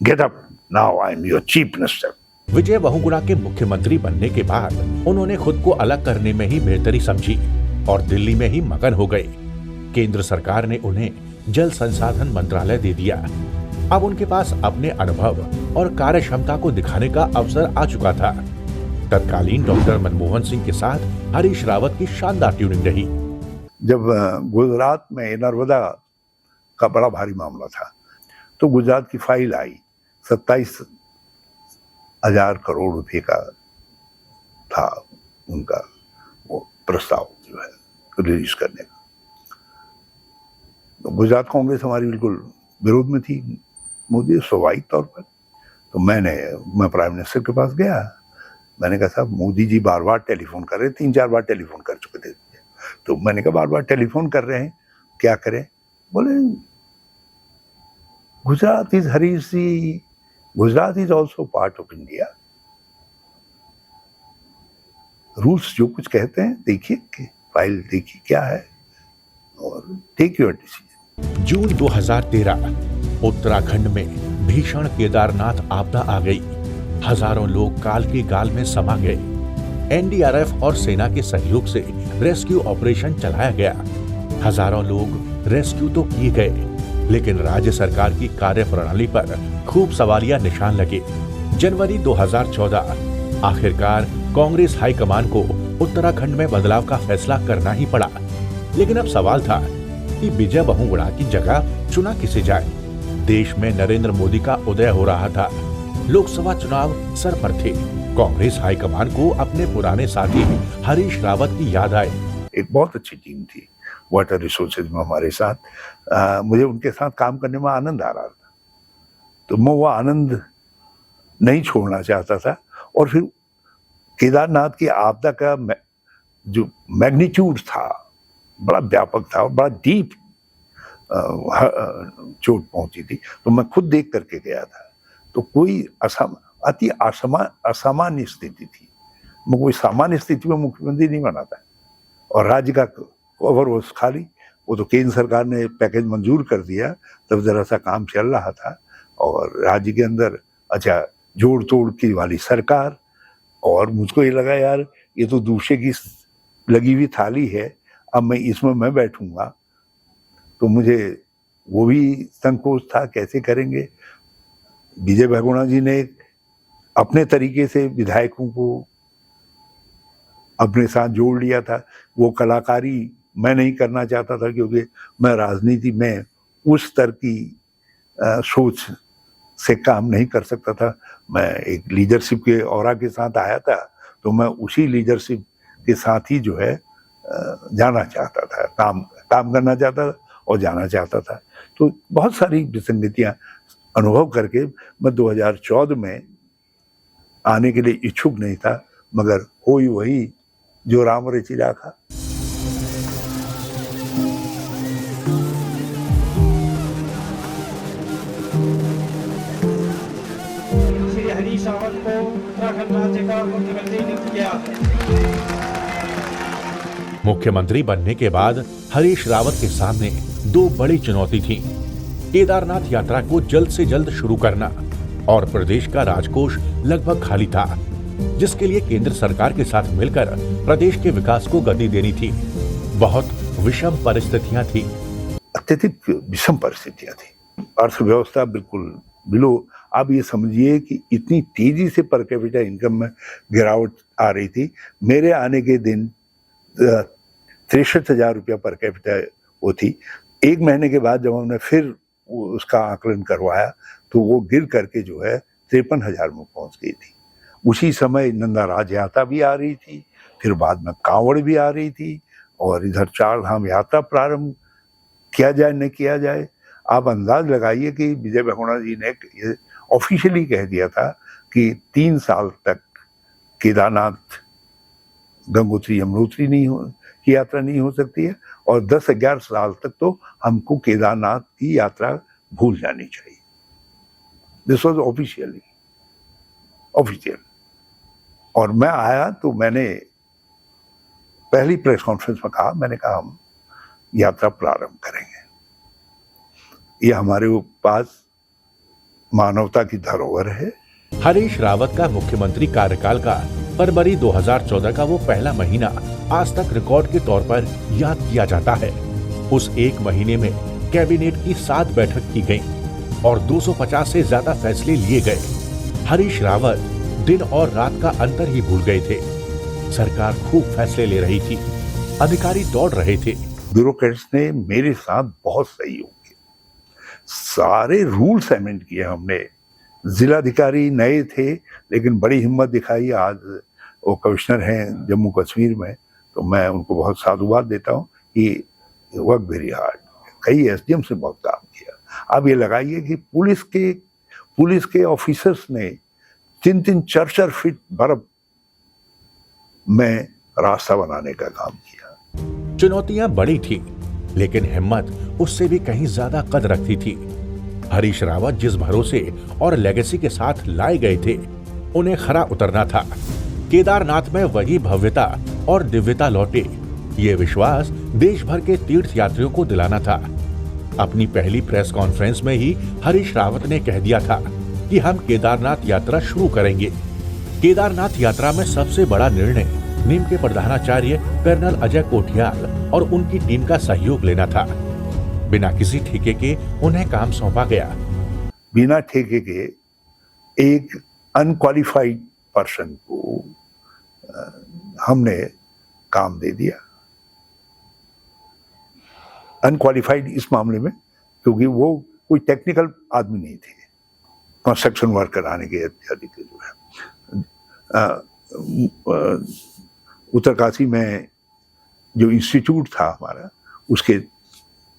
get up now, I am your chief minister. Vijay Bahuguna के मुख्यमंत्री बनने के बाद उन्होंने खुद को अलग करने में ही बेहतरी समझी और दिल्ली में ही मगन हो गए। केंद्र सरकार ने उन्हें जल संसाधन मंत्रालय दे दिया। अब उनके पास अपने अनुभव और कार्य क्षमता को दिखाने का अवसर आ चुका था। तत्कालीन डॉक्टर मनमोहन सिंह के साथ हरीश रावत की शानदार ट्यूनिंग रही। जब गुजरात में नर्मदा का बड़ा भारी मामला था, तो गुजरात की फाइल आई, 27,000 करोड़ रुपए का था उनका वो प्रस्ताव जो है रिलीज करने का। तो गुजरात कांग्रेस हमारी बिल्कुल विरोध में थी मोदी, स्वाभाविक तौर पर। तो मैं प्राइम मिनिस्टर के पास गया, मैंने कहा साहब मोदी जी बार बार टेलीफोन कर रहे, 3-4 बार टेलीफोन कर चुके थे। तो मैंने कहा बार बार टेलीफोन कर रहे हैं, क्या करें? बोले Gujarat is Harish ji, Gujarat is also part of India. Rules जो कुछ कहते हैं देखिए, फाइल देखिए क्या है और टेक योर डिसीजन। जून 2013 उत्तराखंड में भीषण केदारनाथ आपदा आ गई। हजारों लोग काल के गाल में समा गए। एनडीआरएफ और सेना के सहयोग से रेस्क्यू ऑपरेशन चलाया गया। हजारों लोग रेस्क्यू तो किए गए, लेकिन राज्य सरकार की कार्यप्रणाली पर खूब सवालिया निशान लगे। जनवरी 2014 आखिरकार कांग्रेस हाईकमान को उत्तराखंड में बदलाव का फैसला करना ही पड़ा। लेकिन अब सवाल था कि विजय बहुगुणा की जगह चुना किसे जाए। देश में नरेंद्र मोदी का उदय हो रहा था, लोकसभा चुनाव सर पर थे। कांग्रेस हाईकमान को अपने पुराने साथी हरीश रावत की याद आई। एक बहुत अच्छी टीम थी वाटर रिसोर्सेज में हमारे साथ। मुझे उनके साथ काम करने में आनंद आ रहा था, तो मैं वो आनंद नहीं छोड़ना चाहता था। और फिर केदारनाथ की आपदा का जो मैग्नीट्यूड था बड़ा व्यापक था और बड़ा डीप चोट पहुंची थी, तो मैं खुद देख करके गया था। तो कोई अति असामान्य स्थिति थी। मैं कोई सामान्य स्थिति में मुख्यमंत्री नहीं बना था और राज्य का कवर वो खाली। वो तो केंद्र सरकार ने पैकेज मंजूर कर दिया, तब जरा सा काम चल रहा था और राज्य के अंदर अच्छा जोड़ तोड़ की वाली सरकार। और मुझको ये लगा यार ये तो दूसरे की लगी हुई थाली है, अब मैं इसमें मैं बैठूंगा, तो मुझे वो भी संकोच था कैसे करेंगे। विजय बहुगुणा जी ने अपने तरीके से विधायकों को अपने साथ जोड़ लिया था। वो कलाकारी मैं नहीं करना चाहता था, क्योंकि मैं राजनीति में उस स्तर की सोच से काम नहीं कर सकता था। मैं एक लीडरशिप के ऑरा के साथ आया था, तो मैं उसी लीडरशिप के साथ ही जो है जाना चाहता था, काम करना चाहता था और जाना चाहता था। तो बहुत सारी विसंगतियां अनुभव करके मैं 2014 में आने के लिए इच्छुक नहीं था, मगर होई वही जो राम रचि राखा। श्री हरीश रावत को उत्तराखंड मुख्यमंत्री बनने के बाद हरीश रावत के सामने दो बड़ी चुनौती थी। केदारनाथ यात्रा को जल्द से जल्द शुरू करना और प्रदेश का राजकोष लगभग खाली था, जिसके लिए केंद्र सरकार के साथ मिलकर प्रदेश के विकास को गति देनी थी। बहुत विषम परिस्थितियां थी। अत्यधिक विषम परिस्थितियां थी। अर्थव्यवस्था बिल्कुल बिलो, आप ये समझिए कि इतनी तेजी से पर कैपिटा इनकम में गिरावट आ रही थी। मेरे आने के दिन 63,000 रुपया पर कैपिटा वो थी। एक महीने के बाद जब हमने फिर उसका आकलन करवाया तो वो गिर करके जो है 53,000 में पहुंच गई थी। उसी समय नंदा राज यात्रा भी आ रही थी, फिर बाद में कांवड़ भी आ रही थी, और इधर चार धाम यात्रा प्रारंभ किया जाए न किया जाए। आप अंदाज लगाइए कि विजय बहुगुणा जी ने ये ऑफिशियली कह दिया था कि 3 साल तक केदारनाथ गंगोत्री यमुनोत्री की यात्रा नहीं हो सकती है, और 10-11 साल तक तो हमको केदारनाथ की यात्रा भूल जानी चाहिए। This was official. और मैं आया तो मैंने पहली प्रेस कॉन्फ्रेंस में कहा, मैंने कहा हम यात्रा प्रारंभ करेंगे। ये हमारे पास मानवता की धरोहर है। हरीश रावत का मुख्यमंत्री कार्यकाल का फरवरी 2014 का वो पहला महीना आज तक रिकॉर्ड के तौर पर याद किया जाता है। उस एक महीने में कैबिनेट की 7 बैठक की गई और 250 से ज्यादा फैसले लिए गए। हरीश रावत दिन और रात का अंतर ही भूल गए थे। सरकार खूब फैसले ले रही थी, अधिकारी दौड़ रहे थे। ब्यूरोक्रेट्स ने मेरे साथ बहुत सहयोग किया, सारे रूल्स अमेंड किए हमने। जिलाधिकारी नए थे लेकिन बड़ी हिम्मत दिखाई। आज वो कमिश्नर हैं जम्मू कश्मीर में, तो मैं उनको बहुत साधुवाद देता हूँ कि वर्क वेरी हार्ड। कई एसडीएम से बहुत काम किया। अब ये लगाइए कि पुलिस के ऑफिसर्स ने 3-3, 4-4 फीट बर्फ में रास्ता बनाने का काम किया। चुनौतियां बड़ी थी, लेकिन हिम्मत उससे भी कहीं ज्यादा कद रखती थी। हरीश रावत जिस भरोसे और लेगेसी के साथ लाए गए थे, उन्हें खरा उतरना था। केदारनाथ में वही भव्यता और दिव्यता लौटे, ये विश्वास देश भर के तीर्थ यात्रियों को दिलाना था। अपनी पहली प्रेस कॉन्फ्रेंस में ही हरीश रावत ने कह दिया था कि हम केदारनाथ यात्रा शुरू करेंगे। केदारनाथ यात्रा में सबसे बड़ा निर्णय नीम के प्रधानाचार्य कर्नल अजय कोठियाल और उनकी टीम का सहयोग लेना था। बिना किसी ठेके के उन्हें काम सौंपा गया। बिना ठेके के एक अनक्वालिफाइड पर्सन को हमने काम दे दिया। अनक्वालिफाइड इस मामले में क्योंकि वो कोई टेक्निकल आदमी नहीं थे। कंस्ट्रक्शन वर्क कराने के इत्यादि के जो है उत्तरकाशी में जो इंस्टीट्यूट था हमारा, उसके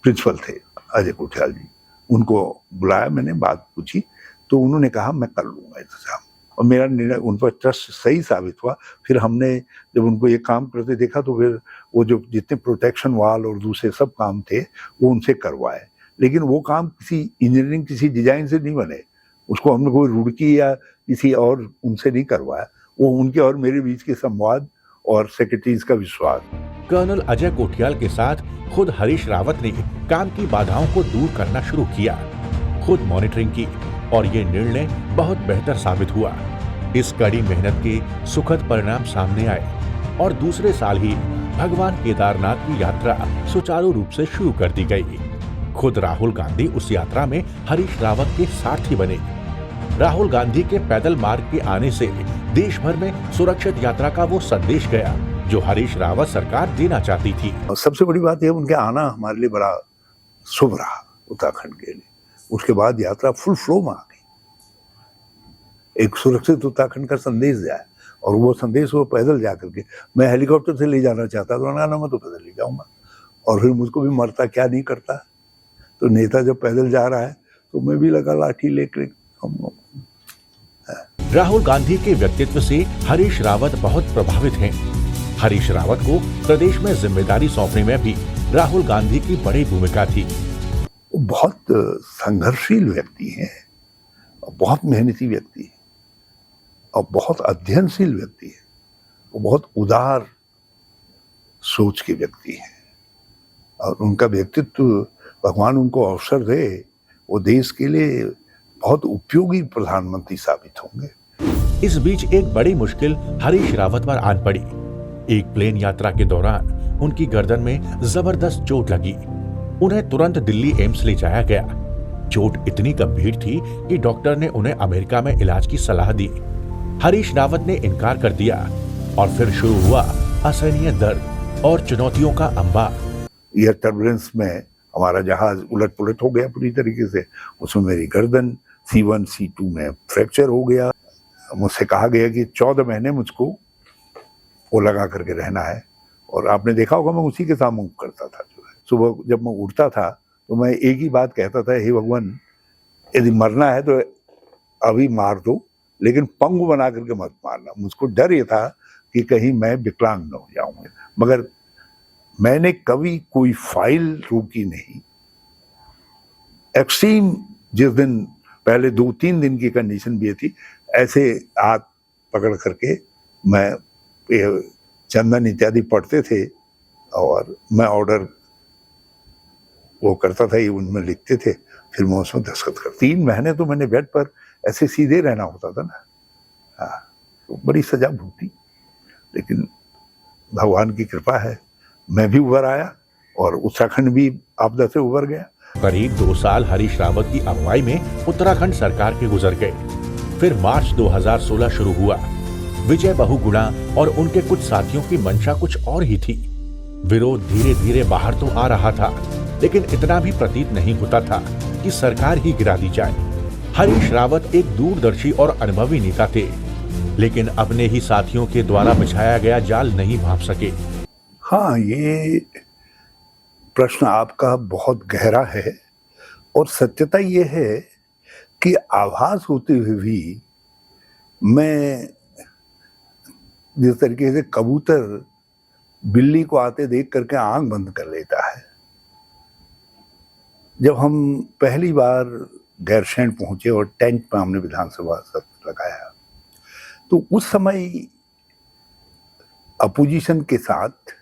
प्रिंसिपल थे अजय कोठियाल जी। उनको बुलाया, मैंने बात पूछी तो उन्होंने कहा मैं कर लूंगा इंतजाम, और मेरा निर्णय उन पर ट्रस्ट सही साबित हुआ। फिर हमने जब उनको ये काम करते देखा तो फिर वो जो जितने प्रोटेक्शन वाल और दूसरे सब काम थे वो उनसे करवाए। लेकिन वो काम किसी इंजीनियरिंग किसी डिजाइन से नहीं बने, उसको हमने कोई रुड़की या किसी और उनसे नहीं करवाया। वो उनके और मेरे बीच के संवाद और सेक्रेटरीज का विश्वास। कर्नल अजय कोठियाल के साथ खुद हरीश रावत ने काम की बाधाओं को दूर करना शुरू किया, खुद मॉनिटरिंग की, और ये निर्णय बहुत बेहतर साबित हुआ। इस कड़ी मेहनत के सुखद परिणाम सामने आए और दूसरे साल ही भगवान केदारनाथ की यात्रा सुचारू रूप से शुरू कर दी गई। खुद राहुल गांधी उस यात्रा में हरीश रावत के सारथी बने। राहुल गांधी के पैदल मार्ग के आने से देश भर में सुरक्षित यात्रा का वो संदेश गया जो हरीश रावत सरकार देना चाहती थी। और सबसे बड़ी बात यह उनके आना हमारे लिए बड़ा शुभ रहा उत्तराखंड के लिए। उसके बाद यात्रा फुल फ्लो में आ गई। एक सुरक्षित उत्तराखंड का संदेश जाए, और वो संदेश वो पैदल जा करके, मैं हेलीकॉप्टर से ले जाना चाहता तो मैं तो पैदल ले जाऊंगा, और फिर मुझको भी मरता क्या नहीं करता। तो नेता जब पैदल जा रहा है तो मैं भी लगा लाठी लेकर। राहुल गांधी के व्यक्तित्व से हरीश रावत बहुत प्रभावित हैं। हरीश रावत को प्रदेश में जिम्मेदारी सौंपने में भी राहुल गांधी की बड़ी भूमिका थी। वो बहुत संघर्षशील व्यक्ति हैं, बहुत मेहनती व्यक्ति है, और बहुत अध्ययनशील व्यक्ति है। वो बहुत उदार सोच के व्यक्ति हैं और उनका व्यक्तित्व, भगवान उनको अवसर दे, वो देश के लिए बहुत उपयोगी प्रधानमंत्री साबित होंगे। इस बीच एक बड़ी मुश्किल हरीश रावत पर आन पड़ी। एक प्लेन यात्रा के दौरान उनकी गर्दन में जबरदस्त चोट लगी। उन्हें तुरंत दिल्ली एम्स ले जाया गया। चोट इतनी गंभीर थी कि डॉक्टर ने उन्हें अमेरिका में इलाज की सलाह दी। हरीश रावत ने इनकार कर दिया और फिर शुरू हुआ असहनीय दर्द और चुनौतियों का अंबार। एयर टर्बुलेंस में हमारा जहाज उलट पुलट हो गया पूरी तरीके से। उसमें मेरी गर्दन C1 C2 में फ्रैक्चर हो गया। मुझसे कहा गया कि 14 महीने मुझको वो लगा करके रहना है। और आपने देखा होगा मैं उसी के साथ मूव करता था। जो है सुबह जब मैं उठता था तो मैं एक ही बात कहता था, हे भगवान, यदि मरना है तो अभी मार दो, लेकिन पंगु बना करके मत मारना। मुझको डर ये था कि कहीं मैं विकलांग न हो जाऊं। मगर मैंने कभी कोई फाइल रोकी नहीं। एक्सट्रीम जिस दिन पहले 2-3 दिन की कंडीशन भी थी, ऐसे हाथ पकड़ करके मैं चंदन इत्यादि पढ़ते थे और मैं ऑर्डर वो करता था, ये उनमें लिखते थे, फिर मैं उसमें दस्तखत कर। 3 महीने तो मैंने बेड पर ऐसे सीधे रहना होता था ना। हाँ, तो बड़ी सजा भुगती, लेकिन भगवान की कृपा है, मैं भी उभर आया और उत्तराखंड भी आपदा से उभर गया। करीब 2 साल हरीश रावत की अगुवाई में उत्तराखंड सरकार के गुजर गए। फिर मार्च 2016 शुरू हुआ। विजय बहुगुणा और उनके कुछ साथियों की मंशा कुछ और ही थी। विरोध धीरे धीरे बाहर तो आ रहा था, लेकिन इतना भी प्रतीत नहीं होता था कि सरकार ही गिरा दी जाए। हरीश रावत एक दूरदर्शी और अनुभवी नेता थे, लेकिन अपने ही साथियों के द्वारा बिछाया गया जाल नहीं भांप सके। हाँ, ये प्रश्न आपका बहुत गहरा है और सत्यता ये है कि आभास होते हुए भी मैं जिस तरीके से कबूतर बिल्ली को आते देख करके आंख बंद कर लेता है। जब हम पहली बार गैरसैंण पहुंचे और टेंट में हमने विधानसभा सत्र लगाया, तो उस समय अपोजिशन के साथ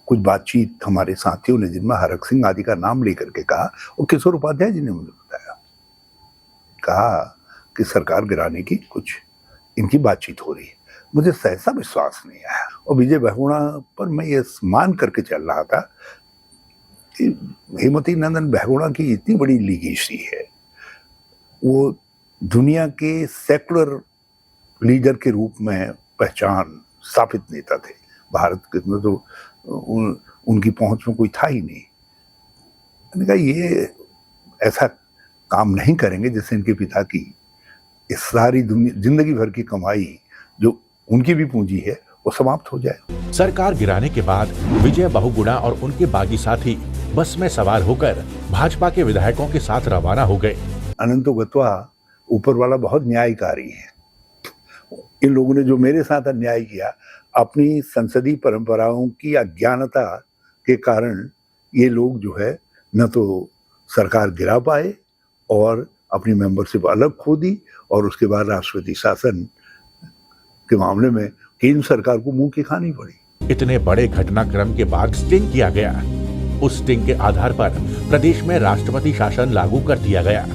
कुछ बातचीत हमारे साथियों ने, जिनमें हरक सिंह आदि का नाम लेकर के कहा, और किशोर उपाध्याय जी ने मुझे बताया, कहा कि सरकार गिराने की कुछ इनकी बातचीत हो रही है। मुझे सहसा विश्वास नहीं आया और विजय बहुगुणा पर मैं ये मान करके चल रहा था कि हेमवती नंदन बहुगुणा की इतनी बड़ी लीगेसी है। वो दुनिया के सेकुलर लीडर के रूप में पहचान स्थापित नेता थे। भारत के में तो उनकी पहुंच में कोई था ही नहीं। मैंने कहा ये ऐसा काम नहीं करेंगे जिससे इनके पिता की इस सारी जिंदगी भर की कमाई, जो उनकी भी पूंजी है, वो समाप्त हो जाए। सरकार गिराने के बाद विजय बहुगुणा और उनके बागी साथी बस में सवार होकर भाजपा के विधायकों के साथ रवाना हो गए। अनंतो गत्वा, ऊपर वाला बहुत न्यायकारी है। इन लोगों ने जो मेरे साथ अन्याय किया, अपनी संसदीय परंपराओं की अज्ञानता के कारण ये लोग जो है न तो सरकार गिरा पाए और अपनी मेंबरशिप अलग खो दी, और उसके बाद राष्ट्रपति शासन के मामले में केंद्र सरकार को मुंह की खानी पड़ी। इतने बड़े घटनाक्रम के बाद स्टिंग किया गया। उस स्टिंग के आधार पर प्रदेश में राष्ट्रपति शासन लागू कर दिया गया।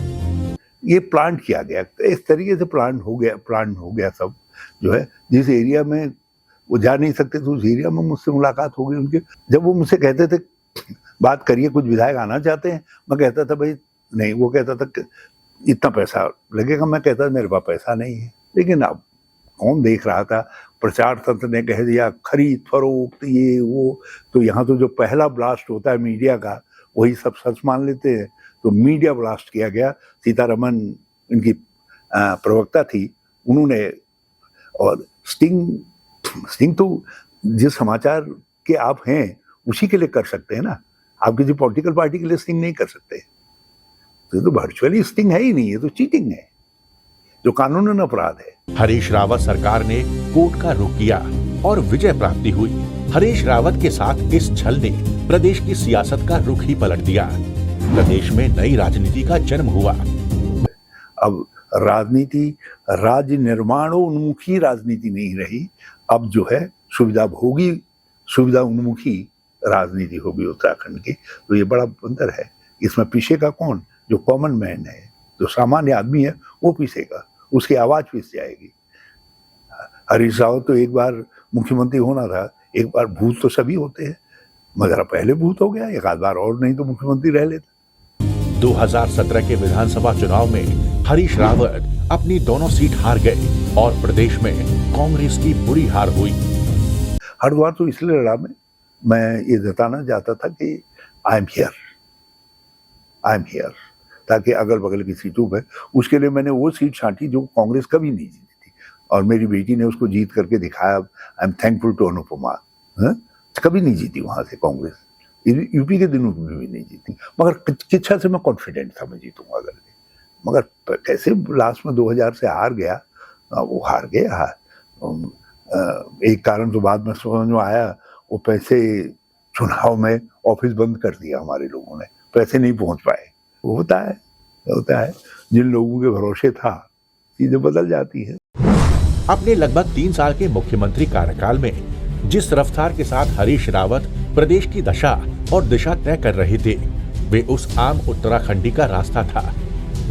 ये प्लान किया गया, इस तरीके से प्लान हो गया सब जो है। जिस एरिया में वो जा नहीं सकते तो उस एरिया में मुझसे मुलाकात हो गई उनके। जब वो मुझसे कहते थे बात करिए, कुछ विधायक आना चाहते हैं, मैं कहता था भाई नहीं। वो कहता था इतना पैसा लगेगा, मैं कहता था मेरे पास पैसा नहीं है। लेकिन अब कौन देख रहा था, प्रचार तंत्र ने कह दिया खरीद फरोख्त ये वो, तो यहाँ तो जो पहला ब्लास्ट होता है मीडिया का, वही सब सच मान लेते हैं। तो मीडिया ब्लास्ट किया गया। सीतारमन इनकी प्रवक्ता थी, उन्होंने, और स्टिंग तो जिस समाचार के आप हैं उसी के लिए कर सकते हैं ना, आप किसी पॉलिटिकल पार्टी के लिए स्टिंग नहीं कर सकते। तो वर्चुअली स्टिंग है ही नहीं, ये तो चीटिंग है, जो कानूनन अपराध है। हरीश रावत सरकार ने कोर्ट का रुख किया और विजय प्राप्ति हुई। हरीश रावत के साथ इस छल ने प्रदेश की सियासत का रुख ही पलट दिया। प्रदेश में नई राजनीति का जन्म हुआ। अब राजनीति राज्य निर्माणोन्मुखी राजनीति नहीं रही, अब जो है सुविधा भोगी सुविधा उन्मुखी राजनीति होगी उत्तराखंड की, तो ये बड़ा अंतर है। इसमें पीछे का कौन, जो कॉमन मैन है, जो सामान्य आदमी है, वो पीछेगा, उसकी आवाज पीस जाएगी। हरीश रावत तो एक बार मुख्यमंत्री होना था, एक बार भूत तो सभी होते हैं, मगर पहले भूत हो गया, एक आध बार और नहीं तो मुख्यमंत्री रह लेता। 2017 के विधानसभा चुनाव में हरीश रावत अपनी दोनों सीट हार गए और प्रदेश में कांग्रेस की बुरी हार हुई। हरिद्वार तो इसलिए लड़ा मैं ये जताना चाहता था कि आई एम हियर, ताकि अगल बगल की सीटों पर, उसके लिए मैंने वो सीट छांटी जो कांग्रेस कभी नहीं जीती थी, और मेरी बेटी ने उसको जीत करके दिखाया। I am thankful to Anupama. कभी नहीं जीती वहां से कांग्रेस, यूपी के दिनों में भी नहीं जीती, मगर किच्छा से मैं कॉन्फिडेंट था मैं जीतूंगा करके। मगर कैसे लास्ट में 2000 से हार गया, वो हार गया। एक कारण तो बाद में समझ में आया, वो पैसे चुनाव में ऑफिस बंद कर दिया हमारे लोगों ने, पैसे नहीं पहुंच पाए। वो होता है जिन लोगों के भरोसे था चीजें बदल जाती है। अपने लगभग 3 साल के मुख्यमंत्री कार्यकाल में जिस रफ्तार के साथ हरीश रावत प्रदेश की दशा और दिशा तय कर रहे थे, वे उस आम उत्तराखंडी का रास्ता था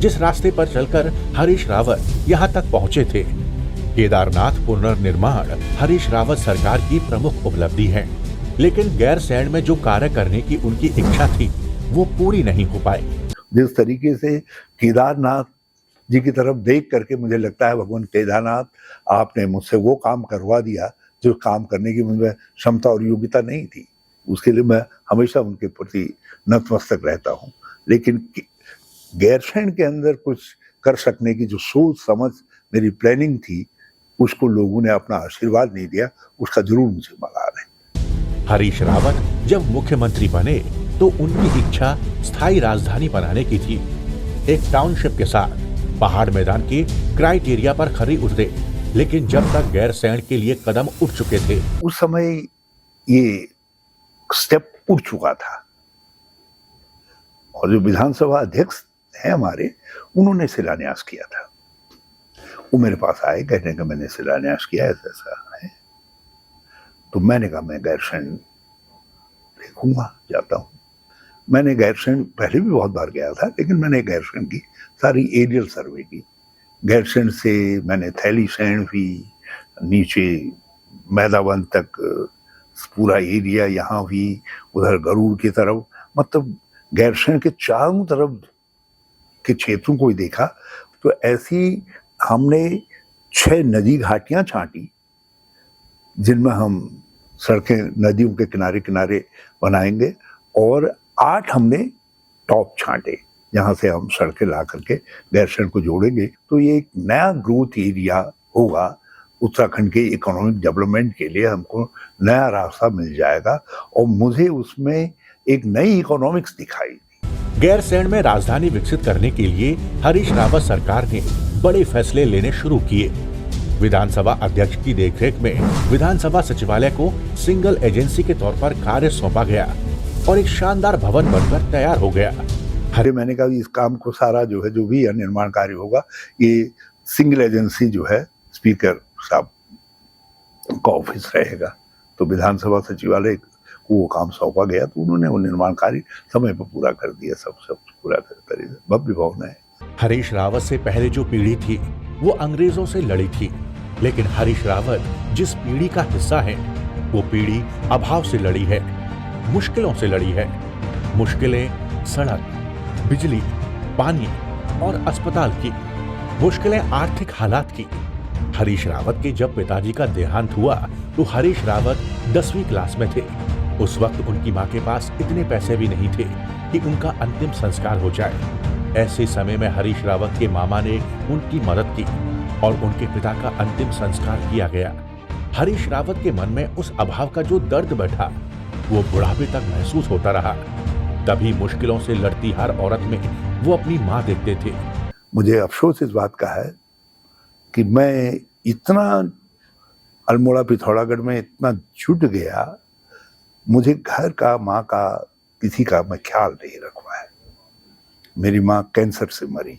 जिस रास्ते पर चलकर हरीश रावत यहाँ तक पहुँचे थे। केदारनाथ पुनर्निर्माण हरीश रावत सरकार की प्रमुख उपलब्धि है, लेकिन गैरसैंण में जो कार्य करने की उनकी इच्छा थी वो पूरी नहीं हो पाई। जिस तरीके से केदारनाथ जी की तरफ देख करके मुझे लगता है, भगवान केदारनाथ आपने मुझसे वो काम करवा दिया जो काम करने की मुझे क्षमता और योग्यता नहीं थी। उसके लिए मैं हमेशा उनके प्रति नतमस्तक रहता हूँ। लेकिन गैरसैंण के अंदर कुछ कर सकने की जो सोच समझ मेरी प्लानिंग थी, उसको लोगों ने अपना आशीर्वाद नहीं दिया, उसका जरूर मुझे मलाल है। हरीश रावत जब मुख्यमंत्री बने तो उनकी इच्छा स्थायी राजधानी बनाने की थी, एक टाउनशिप के साथ पहाड़ मैदान के क्राइटेरिया पर खरी उतरे। लेकिन जब तक गैरसैंण के लिए कदम उठ चुके थे, उस समय ये स्टेप उठ चुका था, और जो विधानसभा अध्यक्ष हैं हमारे, उन्होंने शिलान्यास किया था। वो मेरे पास आए, कहने का मैंने शिलान्यास किया ऐसा है। तो मैंने कहा मैं गैरसैंण देखूंगा, जाता हूँ। मैंने गैरसैंण पहले भी बहुत बार गया था, लेकिन मैंने गैरसैंण की सारी एरियल सर्वे की। गैरसैंण से मैंने थैलीसैंण भी, नीचे मैदावन तक पूरा एरिया, यहाँ भी, उधर गरुड़ की तरफ, मतलब गैरसैंण के चारों तरफ के क्षेत्रों को ही देखा। तो ऐसी हमने 6 नदी घाटियां छांटी, जिनमें हम सड़कें नदियों के किनारे किनारे बनाएंगे, और 8 हमने टॉप छांटे, जहां से हम सड़कें ला करके गैरसैंण को जोड़ेंगे। तो ये एक नया ग्रोथ एरिया होगा उत्तराखंड के इकोनॉमिक डेवलपमेंट के लिए, हमको नया रास्ता मिल जाएगा, और मुझे उसमें एक नई इकोनॉमिक्स दिखाई। गैरसैंण में राजधानी विकसित करने के लिए हरीश रावत सरकार ने बड़े फैसले लेने शुरू किए। विधानसभा अध्यक्ष की देखरेख में विधानसभा सचिवालय को सिंगल एजेंसी के तौर पर कार्य सौंपा गया और एक शानदार भवन बनकर तैयार हो गया। मैंने कहा इस काम को सारा जो है, जो भी निर्माण कार्य होगा, ये सिंगल एजेंसी जो है, स्पीकर साहब का ऑफिस रहेगा। तो विधानसभा सचिवालय को वो काम सौंपा गया, तो उन्होंने वो निर्माण कार्य समय पर पूरा कर दिया। सब पूरा कर, भव्य भवन है। हरीश रावत से पहले जो पीढ़ी थी वो अंग्रेजों से लड़ी थी, लेकिन हरीश रावत जिस पीढ़ी का हिस्सा है, वो पीढ़ी अभाव से लड़ी है, मुश्किलों से लड़ी है। मुश्किलें सड़क, बिजली, पानी और अस्पताल की, मुश्किलें आर्थिक हालात की। हरीश रावत के जब पिताजी का देहांत हुआ तो हरीश रावत 10वीं क्लास में थे। उस वक्त उनकी मां के पास इतने पैसे भी नहीं थे कि उनका अंतिम संस्कार हो जाए। ऐसे समय में हरीश रावत के मामा ने उनकी मदद की और उनके पिता का अंतिम संस्कार किया गया। हरीश रावत के मन में उस अभाव का जो दर्द बैठा, वो बुढ़ापे तक महसूस होता रहा। तभी मुश्किलों से लड़ती हर औरत में वो अपनी माँ देखते थे। मुझे अफसोस इस बात का है कि मैं इतना अल्मोड़ा पिथौरागढ़ में इतना जुट गया, मुझे घर का, माँ का, किसी का मैं ख्याल नहीं रखवा है। मेरी माँ कैंसर से मरी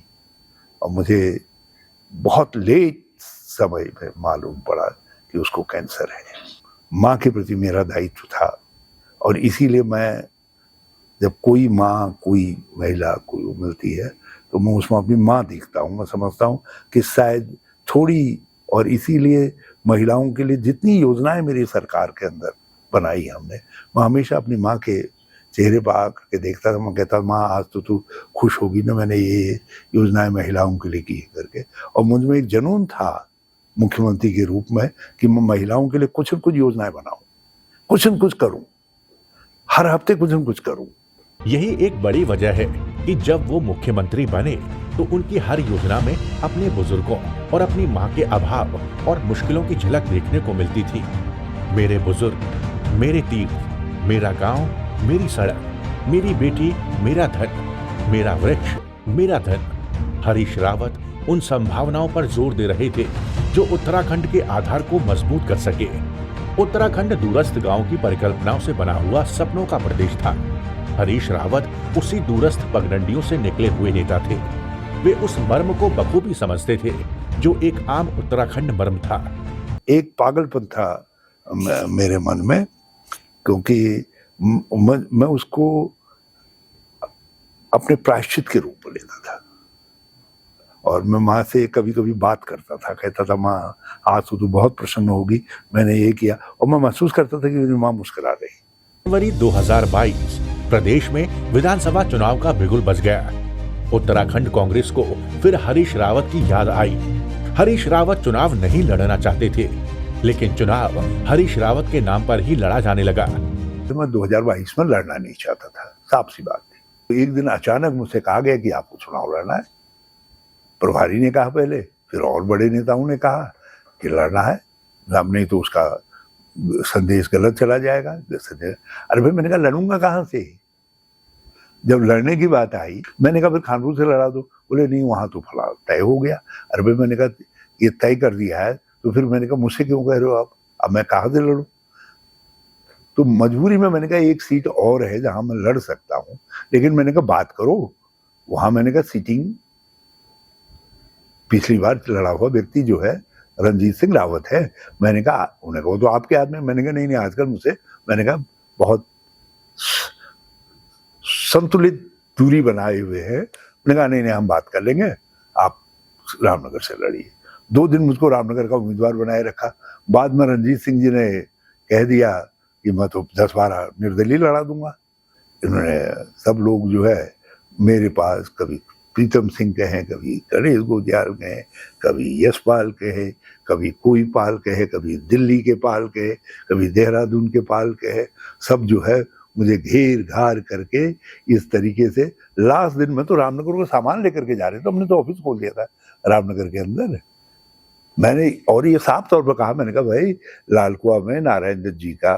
और मुझे बहुत लेट समय में मालूम पड़ा कि उसको कैंसर है। माँ के प्रति मेरा दायित्व था। और इसीलिए मैं जब कोई माँ, कोई महिला कोई मिलती है तो मैं उसमें अपनी माँ देखता हूँ। मैं समझता हूँ कि शायद थोड़ी, और इसीलिए महिलाओं के लिए जितनी योजनाएं मेरी सरकार के अंदर बनाई हमने, मैं हमेशा अपनी माँ के चेहरे पर आकर के देखता था। मैं कहता माँ आज तो तू खुश होगी ना, मैंने ये योजनाएं महिलाओं के लिए की करके। और मुझ में एक जुनून था मुख्यमंत्री के रूप में कि मैं महिलाओं के लिए कुछ न कुछ योजनाएं बनाऊं, कुछ न कुछ करूं, हर हफ्ते कुछ न कुछ करूं। यही एक बड़ी वजह है कि जब वो मुख्यमंत्री बने तो उनकी हर योजना में अपने बुजुर्गों और अपनी मां के अभाव और मुश्किलों की झलक देखने को मिलती थी। मेरे बुजुर्ग, मेरे तीर्थ, मेरा गांव, मेरी सड़क, मेरी बेटी, मेरा धन, मेरा वृक्ष, मेरा धन। हरीश रावत उन संभावनाओं पर जोर दे रहे थे जो उत्तराखंड के आधार को मजबूत कर सके। उत्तराखंड दूरस्थ गांव की परिकल्पनाओं से बना हुआ सपनों का प्रदेश था। हरीश रावत उसी दूरस्थ पगडंडियों से निकले हुए नेता थे। वे उस मर्म को बखूबी समझते थे जो एक आम उत्तराखंड मर्म था। एक पागलपन था मेरे मन में, क्योंकि मैं उसको अपने प्रायश्चित के रूप में लेता था। और मैं माँ से कभी कभी बात करता था, कहता था माँ आज तो तू बहुत प्रसन्न होगी, मैंने ये किया। और मैं महसूस करता था कि मेरी माँ मुस्कुरा रही। जनवरी 2022 प्रदेश में विधानसभा चुनाव का बिगुल बज गया। उत्तराखंड कांग्रेस को फिर हरीश रावत की याद आई। हरीश रावत चुनाव नहीं लड़ना चाहते थे, लेकिन चुनाव हरीश रावत के नाम पर ही लड़ा जाने लगा। तो मैं 2022 में लड़ना नहीं चाहता था, साफ सी बात थी। तो एक दिन अचानक मुझसे कहा गया कि आपको चुनाव लड़ना है। प्रभारी ने कहा पहले, फिर और बड़े नेताओं ने कहा कि लड़ना है, अब नहीं तो उसका संदेश गलत चला जाएगा। अरे भाई, मैंने कहा लड़ूंगा कहाँ से? जब लड़ने की बात आई, मैंने कहा फिर कानपुर से लड़ा दो। बोले नहीं, वहां तो फला तय हो गया। अरे भाई, मैंने कहा ये तय कर दिया है तो फिर मैंने कहा मुझसे क्यों कह रहे हो आप? अब मैं कहाँ से लड़ूं? तो मजबूरी में मैंने कहा एक सीट और है जहां मैं लड़ सकता हूं, लेकिन मैंने कहा बात करो। वहां मैंने कहा सीटिंग पिछली बार लड़ा हुआ व्यक्ति जो है रणजीत सिंह रावत है। मैंने कहा, उन्होंने कहा वो तो आपके हाथ में। मैंने कहा नहीं आजकल मुझसे, मैंने कहा बहुत संतुलित दूरी बनाए हुए हैं। मैंने कहा नहीं हम बात कर लेंगे, आप रामनगर से लड़िए। 2 दिन मुझको रामनगर का उम्मीदवार बनाए रखा। बाद में रणजीत सिंह जी ने कह दिया कि मैं तो 10-12 निर्दलीय लड़ा दूंगा। इन्होंने सब लोग जो है मेरे पास, कभी प्रीतम सिंह कहे, कभी गणेश गोदियाल कहे, कभी यशपाल कहे, कभी कोई पाल कहे, कभी दिल्ली के पाल कहे, कभी देहरादून के पाल कहे, सब जो है मुझे घेर घार करके इस तरीके से। लास्ट दिन में तो रामनगर को सामान लेकर के जा रहे थे, हमने तो ऑफिस खोल दिया था रामनगर के अंदर। मैंने और ये साफ तौर पर कहा, मैंने कहा भाई लालकुआ में नारायण दत्त जी का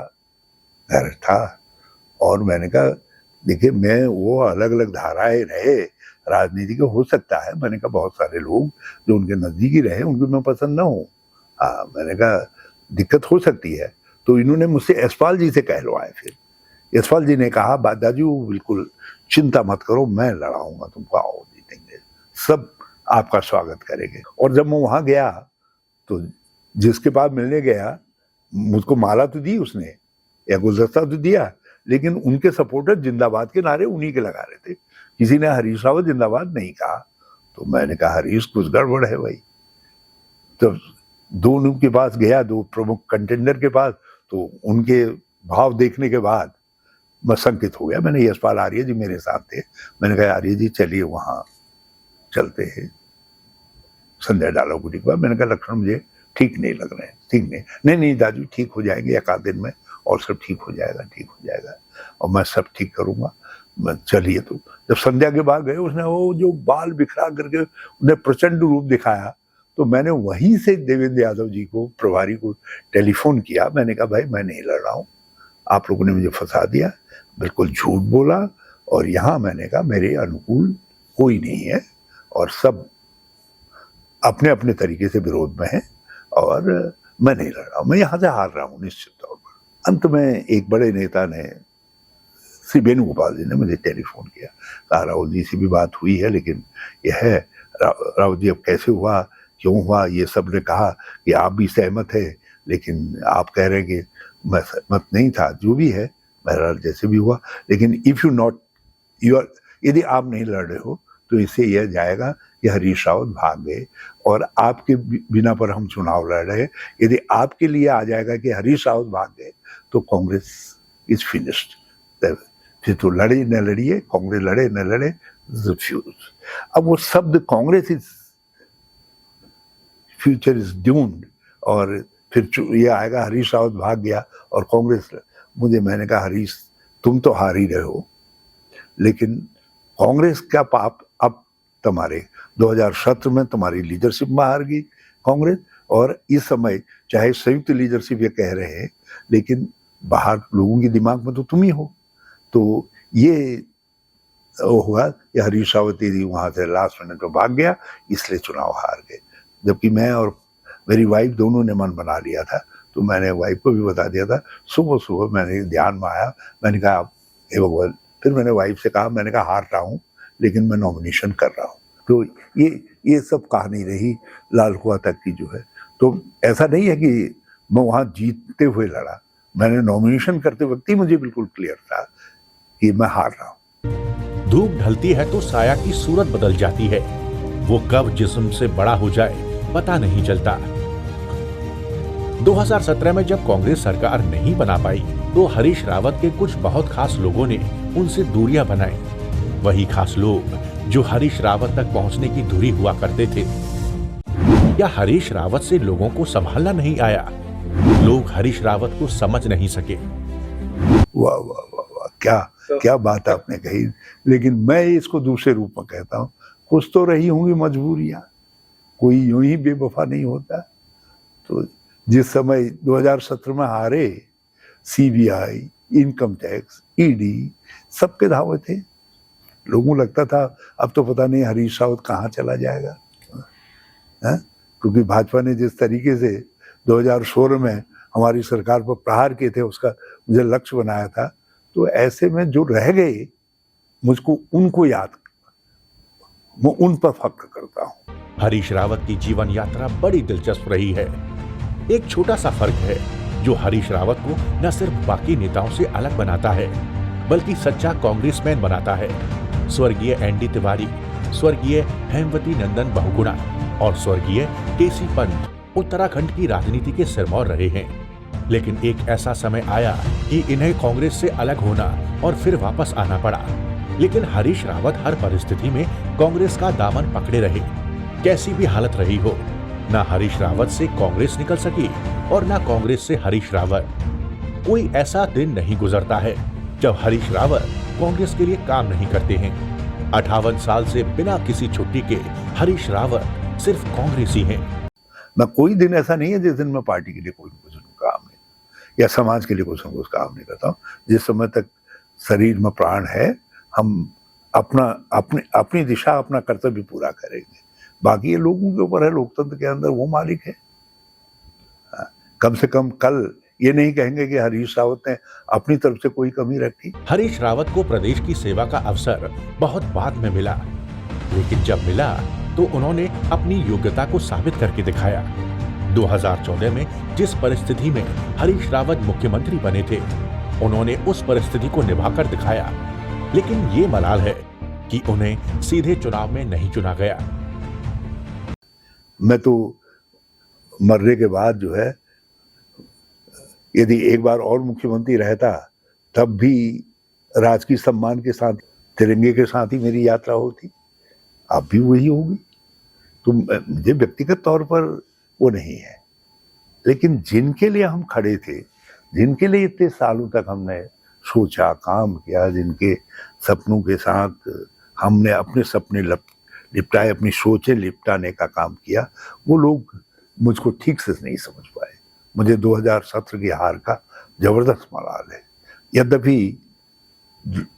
घर था। और मैंने कहा देखिए, मैं वो अलग अलग धाराएं रहे राजनीति के हो सकता है, मैंने कहा बहुत सारे लोग जो उनके नजदीकी रहे उनको मैं पसंद ना हूँ, हाँ मैंने कहा दिक्कत हो सकती है। तो इन्होंने मुझसे यशपाल जी से कहलवाए। फिर यशपाल जी ने कहा दादाजी बिल्कुल चिंता मत करो, मैं लड़ाऊंगा तुमको, आओ जीतेंगे, सब आपका स्वागत करेंगे। और जब मैं वहां गया तो जिसके पास मिलने गया, मुझको माला तो दी उसने या गुलदस्ता तो दिया, लेकिन उनके सपोर्टर जिंदाबाद के नारे उन्हीं के लगा रहे थे। किसी ने हरीश रावत जिंदाबाद नहीं कहा। तो मैंने कहा हरीश कुछ गड़बड़ है भाई। तो दोनों के पास गया, 2 प्रमुख कंटेंडर के पास, तो उनके भाव देखने के बाद मैं संकित हो गया। मैंने यशपाल आर्य जी मेरे साथ थे, मैंने कहा आर्य जी चलिए वहां चलते हैं संजय डालाकुटी के बाद। मैंने कहा लक्षण मुझे ठीक नहीं लग रहे हैं। ठीक नहीं दादू ठीक हो जाएंगे एक आध दिन में, और सब ठीक हो जाएगा और मैं सब ठीक करूंगा, मैं चलिए। तो जब संध्या के बाद गए, उसने वो जो बाल बिखरा करके उन्हें प्रचंड रूप दिखाया, तो मैंने वहीं से देवेंद्र यादव जी को, प्रभारी को टेलीफोन किया। मैंने कहा भाई मैं नहीं लड़ रहा हूँ, आप लोगों ने मुझे फंसा दिया, बिल्कुल झूठ बोला, और यहाँ मैंने कहा मेरे अनुकूल कोई नहीं है और सब अपने अपने तरीके से विरोध में है और मैं नहीं लड़ रहा हूँ, मैं यहाँ से हार रहा हूँ निश्चित तौर पर। अंत में एक बड़े नेता ने, श्री वेणुगोपाल जी ने मुझे टेलीफोन किया, कहा राहुल जी से भी बात हुई है, लेकिन यह है राहुल जी अब कैसे हुआ, क्यों हुआ, ये सब ने कहा कि आप भी सहमत है, लेकिन आप कह रहे हैं कि मैं सहमत नहीं था, जो भी है बहरहाल जैसे भी हुआ। लेकिन if you not you are, यदि आप नहीं लड़ रहे हो तो इससे यह जाएगा कि हरीश रावत भाग गए और आपके बिना पर हम चुनाव लड़ रहे हैं। यदि आपके लिए आ जाएगा कि हरीश रावत भाग गए तो कांग्रेस इज फिनिश्ड। फिर तो लड़े न लड़िए, कांग्रेस लड़े न लड़े, फ्यूज। अब वो शब्द कांग्रेस इज फ्यूचर इज ड्यूम्ड, और फिर ये आएगा हरीश रावत भाग गया और कांग्रेस। मैंने कहा हरीश तुम तो हार ही रहे हो, लेकिन कांग्रेस क्या पाप अब तुम्हारे 2017 में तुम्हारी लीडरशिप में हार गई कांग्रेस, और इस समय चाहे संयुक्त लीडरशिप ये कह रहे हैं, लेकिन बाहर लोगों के दिमाग में तो तुम ही हो। तो ये होगा कि हरीश रावत यदि वहां से लास्ट मिनट में भाग गया इसलिए चुनाव हार गए। जबकि मैं और मेरी वाइफ दोनों ने मन बना लिया था, तो मैंने वाइफ को भी बता दिया था। सुबह सुबह मैंने ध्यान में आया, मैंने कहा हे भगवान। फिर मैंने वाइफ से कहा, मैंने कहा हार रहा हूँ लेकिन मैं नॉमिनेशन कर रहा हूँ। तो ये सब कहानी रही लाल कुआं तक की जो है। तो ऐसा नहीं है कि मैं वहां जीतते हुए लड़ा, मैंने नॉमिनेशन करते वक्त ही मुझे बिल्कुल क्लियर था कि मैं हार रहा हूँ। धूप ढलती है तो साया की सूरत बदल जाती है, वो कब जिस्म से बड़ा हो जाए पता नहीं चलता। 2017 में जब कांग्रेस सरकार नहीं बना पाई तो हरीश रावत के कुछ बहुत खास लोगों ने उनसे दूरियां बनाई। वही खास लोग जो हरीश रावत तक पहुंचने की धुरी हुआ करते थे। या हरीश रावत से लोगों को संभालना नहीं आया, लोग हरीश रावत को समझ नहीं सके। वाह वाह वाह वाह, क्या बात आपने कही। लेकिन मैं इसको दूसरे रूप में कहता हूँ, कुछ तो रही होंगी मजबूरियां, कोई यूं ही बेवफा नहीं होता। तो जिस समय 2017 में हारे, सीबीआई, इनकम टैक्स, ईडी सबके धावे थे। लोगों को लगता था अब तो पता नहीं हरीश रावत कहाँ चला जाएगा, है? क्योंकि भाजपा ने जिस तरीके से 2016 में हमारी सरकार पर प्रहार किए थे, उसका मुझे लक्ष्य बनाया था। तो ऐसे में जो रह गए, मुझको उनको याद, मैं उन पर फख्र करता हूँ। हरीश रावत की जीवन यात्रा बड़ी दिलचस्प रही है। एक छोटा सा फर्क है जो हरीश रावत को न सिर्फ बाकी नेताओं से अलग बनाता है बल्कि सच्चा कांग्रेसमैन बनाता है। स्वर्गीय एनडी तिवारी, स्वर्गीय हेमवती नंदन बहुगुणा और स्वर्गीय केसी पंत उत्तराखंड की राजनीति के सिरमौर रहे हैं। लेकिन एक ऐसा समय आया कि इन्हें कांग्रेस से अलग होना और फिर वापस आना पड़ा। लेकिन हरीश रावत हर परिस्थिति में कांग्रेस का दामन पकड़े रहे। कैसी भी हालत रही हो, ना हरीश रावत से कांग्रेस निकल सकी और ना कांग्रेस से हरीश रावत। कोई ऐसा दिन नहीं गुजरता है जब हरीश रावत कांग्रेस के लिए काम नहीं करते हैं। 58 साल से बिना किसी छुट्टी के हरीश रावत सिर्फ कांग्रेसी हैं। मैं कोई दिन ऐसा नहीं है जिस दिन मैं पार्टी के लिए कोई कुछ काम नहीं, या समाज के लिए कुछ काम नहीं करता हूँ। जिस समय तक शरीर में प्राण है, हम अपनी दिशा, अपना कर्तव्य पूरा करेंगे। बाकी ये लोगों के ऊपर है, लोकतंत्र के अंदर वो मालिक है। कम से कम कल ये नहीं कहेंगे कि हरीश रावत ने अपनी तरफ से कोई कमी रखी। हरीश रावत को प्रदेश की सेवा का अवसर बहुत बाद में मिला, लेकिन जब मिला तो उन्होंने अपनी योग्यता को साबित करके दिखाया। 2014 में जिस परिस्थिति में हरीश रावत मुख्यमंत्री बने थे, उन्होंने उस परिस्थिति को निभाकर दिखाया। लेकिन ये मलाल है कि उन्हें सीधे चुनाव में नहीं चुना गया। मैं तो मरने के बाद जो है, यदि एक बार और मुख्यमंत्री रहता तब भी राजकीय सम्मान के साथ, तिरंगे के साथ ही मेरी यात्रा होती। अब भी वही होगी। तो मुझे व्यक्तिगत तौर पर वो नहीं है, लेकिन जिनके लिए हम खड़े थे, जिनके लिए इतने सालों तक हमने सोचा, काम किया, जिनके सपनों के साथ हमने अपने सपने लिपटाए, अपनी सोचें लिपटाने का काम किया, वो लोग मुझको ठीक से नहीं समझ पाए। मुझे 2017 की हार का जबरदस्त मलाल है। यद्यपि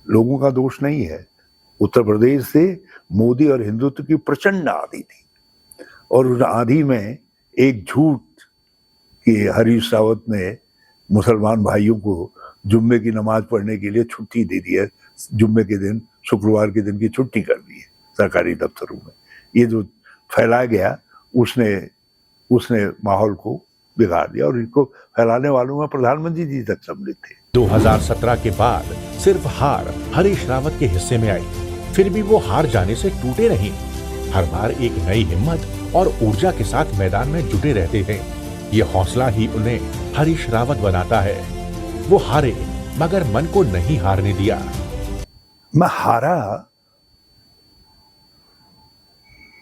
लोगों का दोष नहीं है, उत्तर प्रदेश से मोदी और हिंदुत्व की प्रचंड आंधी थी, और उस आंधी में एक झूठ कि हरीश रावत ने मुसलमान भाइयों को जुम्मे की नमाज पढ़ने के लिए छुट्टी दे दी है। जुम्मे के दिन, शुक्रवार के दिन की छुट्टी कर दी है सरकारी दफ्तरों में। ये जो फैलाया गया, उसने माहौल को बिगाड़ दिया, और इनको फैलाने वालों में प्रधानमंत्री जी तक सम्मिलित थे। 2017 के बाद सिर्फ हार हरीश रावत के हिस्से में आई, फिर भी वो हार जाने से टूटे नहीं। हर बार एक नई हिम्मत और ऊर्जा के साथ मैदान में जुटे रहते हैं। ये हौसला ही उन्हें हरीश रावत बनाता है। वो हारे मगर मन को नहीं हारने दिया। मैं हारा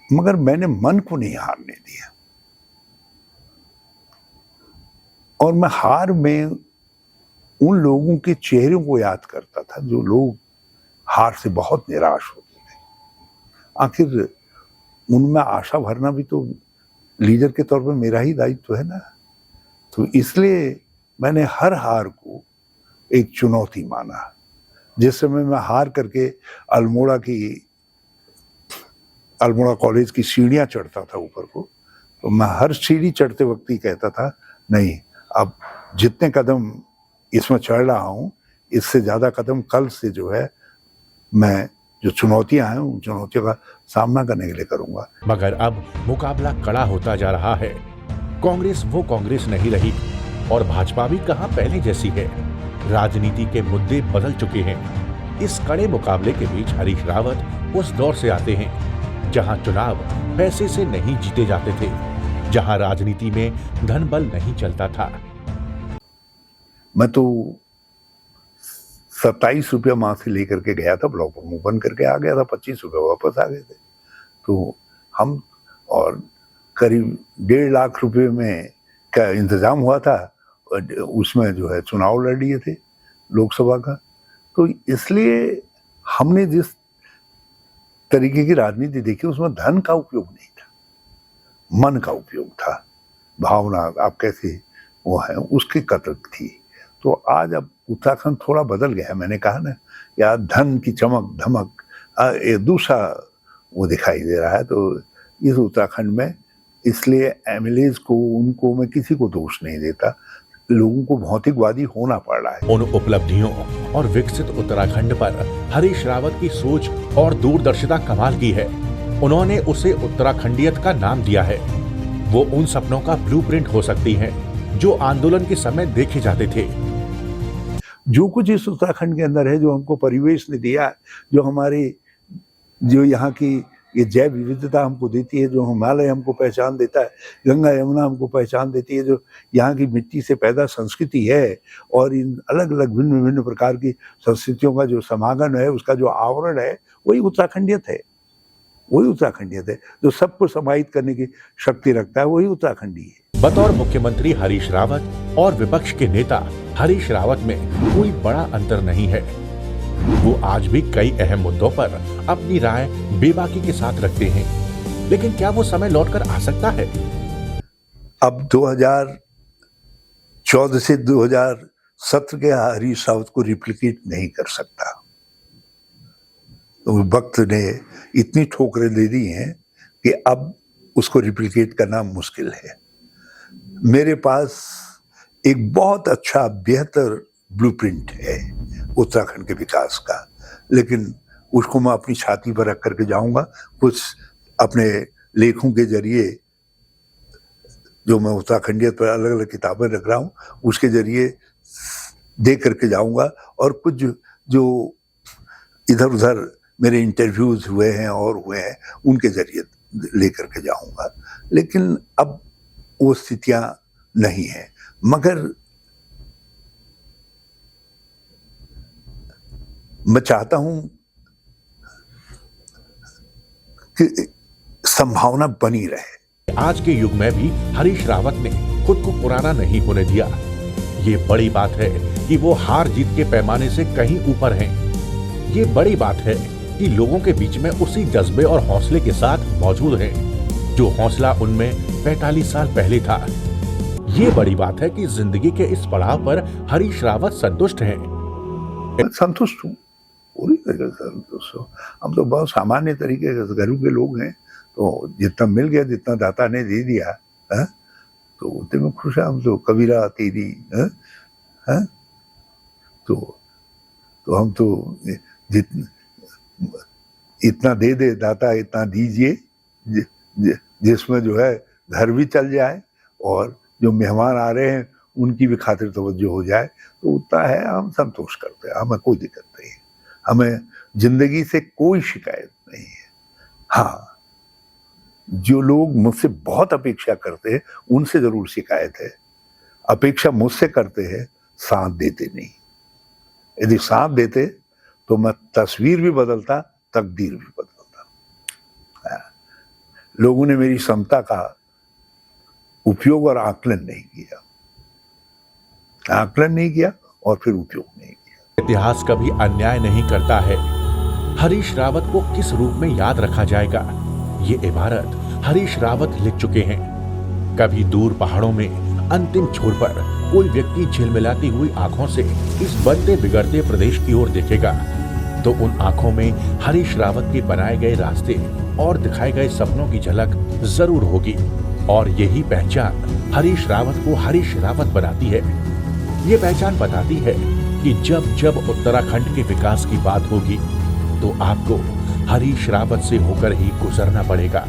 मगर मैंने मन को नहीं हारने दिया, और मैं हार में उन लोगों के चेहरों को याद करता था जो लोग हार से बहुत निराश होते थे। आखिर उनमें आशा भरना भी तो लीडर के तौर पर मेरा ही दायित्व है ना। तो इसलिए मैंने हर हार को एक चुनौती माना। जिस समय मैं हार करके अल्मोड़ा कॉलेज की सीढ़ियां चढ़ता था ऊपर को, तो मैं हर सीढ़ी चढ़ते वक्त ही कहता था, नहीं, अब जितने कदम इसमें चढ़ रहा हूं, इससे ज्यादा कदम कल से जो है मैं जो चुनौतियां हैं उन चुनौतियों का सामना करने के लिए करूंगा। मगर अब मुकाबला कड़ा होता जा रहा है। कांग्रेस वो कांग्रेस नहीं रही और भाजपा भी कहां पहले जैसी है। राजनीति के मुद्दे बदल चुके हैं। इस कड़े मुकाबले के बीच हरीश रावत उस दौर से आते हैं जहां चुनाव पैसे से नहीं जीते जाते थे, जहां राजनीति में धन बल नहीं चलता था। मैं तो 27 रुपया माह से लेकर के गया था, ब्लॉक प्रमुख बन करके आ गया था, 25 रुपया वापस आ गए थे। तो हम और करीब 1.5 लाख रुपए में का इंतजाम हुआ था, उसमें जो है चुनाव लड़ लिए थे लोकसभा का। तो इसलिए हमने जिस तरीके की राजनीति देखी उसमें धन का उपयोग नहीं था, मन का उपयोग था, भावना आप कैसे वो है उसकी कदर थी। तो आज अब उत्तराखंड थोड़ा बदल गया है। मैंने कहा ना यार, धन की चमक धमक एक दूसरा वो दिखाई दे रहा है। तो इस उत्तराखंड में इसलिए एमएलएज को, उनको मैं किसी को दोष नहीं देता, लोगों को भौतिकवादी होना पड़ रहा है। उन उपलब्धियों और विकसित उत्तराखंड पर हरीश रावत की सोच और दूरदर्शिता कमाल की है। उन्होंने उसे उत्तराखंडियत का नाम दिया है। वो उन सपनों का ब्लूप्रिंट हो सकती हैं जो आंदोलन के समय देखे जाते थे। जो कुछ इस उत्तराखंड के अंदर है, जो हमको परिवेश ने दिया, जो हमारी जो यहाँ की ये जैव विविधता हमको देती है, जो हिमालय हमको पहचान देता है, गंगा यमुना हमको पहचान देती है, जो यहाँ की मिट्टी से पैदा संस्कृति है, और इन अलग अलग भिन्न भिन्न प्रकार की संस्कृतियों का जो समागम है, उसका जो आवरण है, वही उत्तराखंडियत है। वही उत्तराखंडियत है जो सबको समाहित करने की शक्ति रखता है, वही उत्तराखंडी है। बतौर मुख्यमंत्री हरीश रावत और विपक्ष के नेता हरीश रावत में कोई बड़ा अंतर नहीं है। वो आज भी कई अहम मुद्दों पर अपनी राय बेबाकी के साथ रखते हैं। लेकिन क्या वो समय लौटकर आ सकता है? अब 2014 से 2017 के हरीश रावत को रिप्लिकेट नहीं कर सकता। तो वक्त ने इतनी ठोकरें दे दी हैं कि अब उसको रिप्लिकेट करना मुश्किल है। मेरे पास एक बहुत अच्छा बेहतर ब्लूप्रिंट है उत्तराखंड के विकास का, लेकिन उसको मैं अपनी छाती पर रख करके जाऊंगा। कुछ अपने लेखों के जरिए जो मैं उत्तराखंडियत पर अलग अलग किताबें रख रहा हूँ, उसके जरिए दे करके जाऊंगा, और कुछ जो इधर उधर मेरे इंटरव्यूज हुए हैं और हुए हैं उनके जरिए लेकर के जाऊंगा। लेकिन अब वो स्थितियां नहीं है। मगर मैं चाहता हूं कि संभावना बनी रहे। आज के युग में भी हरीश रावत ने खुद को पुराना नहीं होने दिया। ये बड़ी बात है कि वो हार जीत के पैमाने से कहीं ऊपर हैं। ये बड़ी बात है कि लोगों के बीच में उसी जज्बे और हौसले के साथ मौजूद हैं जो हौसला उनमें 45 साल पहले था। ये बड़ी बात है कि जिंदगी के इस पड़ाव पर हरीश रावत संतुष्ट हैं। संतुष्ट हूँ, पूरी तरह से संतुष्ट हूँ। हम तो बहुत सामान्य तरीके के घरों के लोग हैं, तो जितना मिल गया, जितना दाता ने दे दिया है, तो उतने में खुश है हम। तो कबीरा तेरी है, तो हम तो इतना दे दे दाता, इतना दीजिए जिसमें जो है घर भी चल जाए और जो मेहमान आ रहे हैं उनकी भी खातिर तवज्जो हो जाए तो उतना है, हम संतोष करते हैं, हमें कोई दिक्कत नहीं है, हमें जिंदगी से कोई शिकायत नहीं है। हाँ, जो लोग मुझसे बहुत अपेक्षा करते हैं उनसे जरूर शिकायत है। अपेक्षा मुझसे करते हैं, साथ देते नहीं। यदि साथ देते तो मैं तस्वीर भी बदलता, तकदीर भी बदलता। लोगों ने मेरी क्षमता का उपयोग और आकलन नहीं किया, आकलन नहीं किया और फिर उपयोग नहीं किया। इतिहास कभी अन्याय नहीं करता है। हरीश रावत को किस रूप में याद रखा जाएगा, ये इबारत हरीश रावत लिख चुके हैं। कभी दूर पहाड़ों में अंतिम छोर पर कोई व्यक्ति झिलमिलाती हुई आंखों से इस बनते बिगड़ते प्रदेश की ओर देखेगा तो उन आंखों में हरीश रावत के बनाए गए रास्ते और दिखाए गए सपनों की झलक जरूर होगी। और यही पहचान हरीश रावत को हरीश रावत बनाती है। ये पहचान बताती है कि जब जब उत्तराखंड के विकास की बात होगी तो आपको हरीश रावत से होकर ही गुजरना पड़ेगा।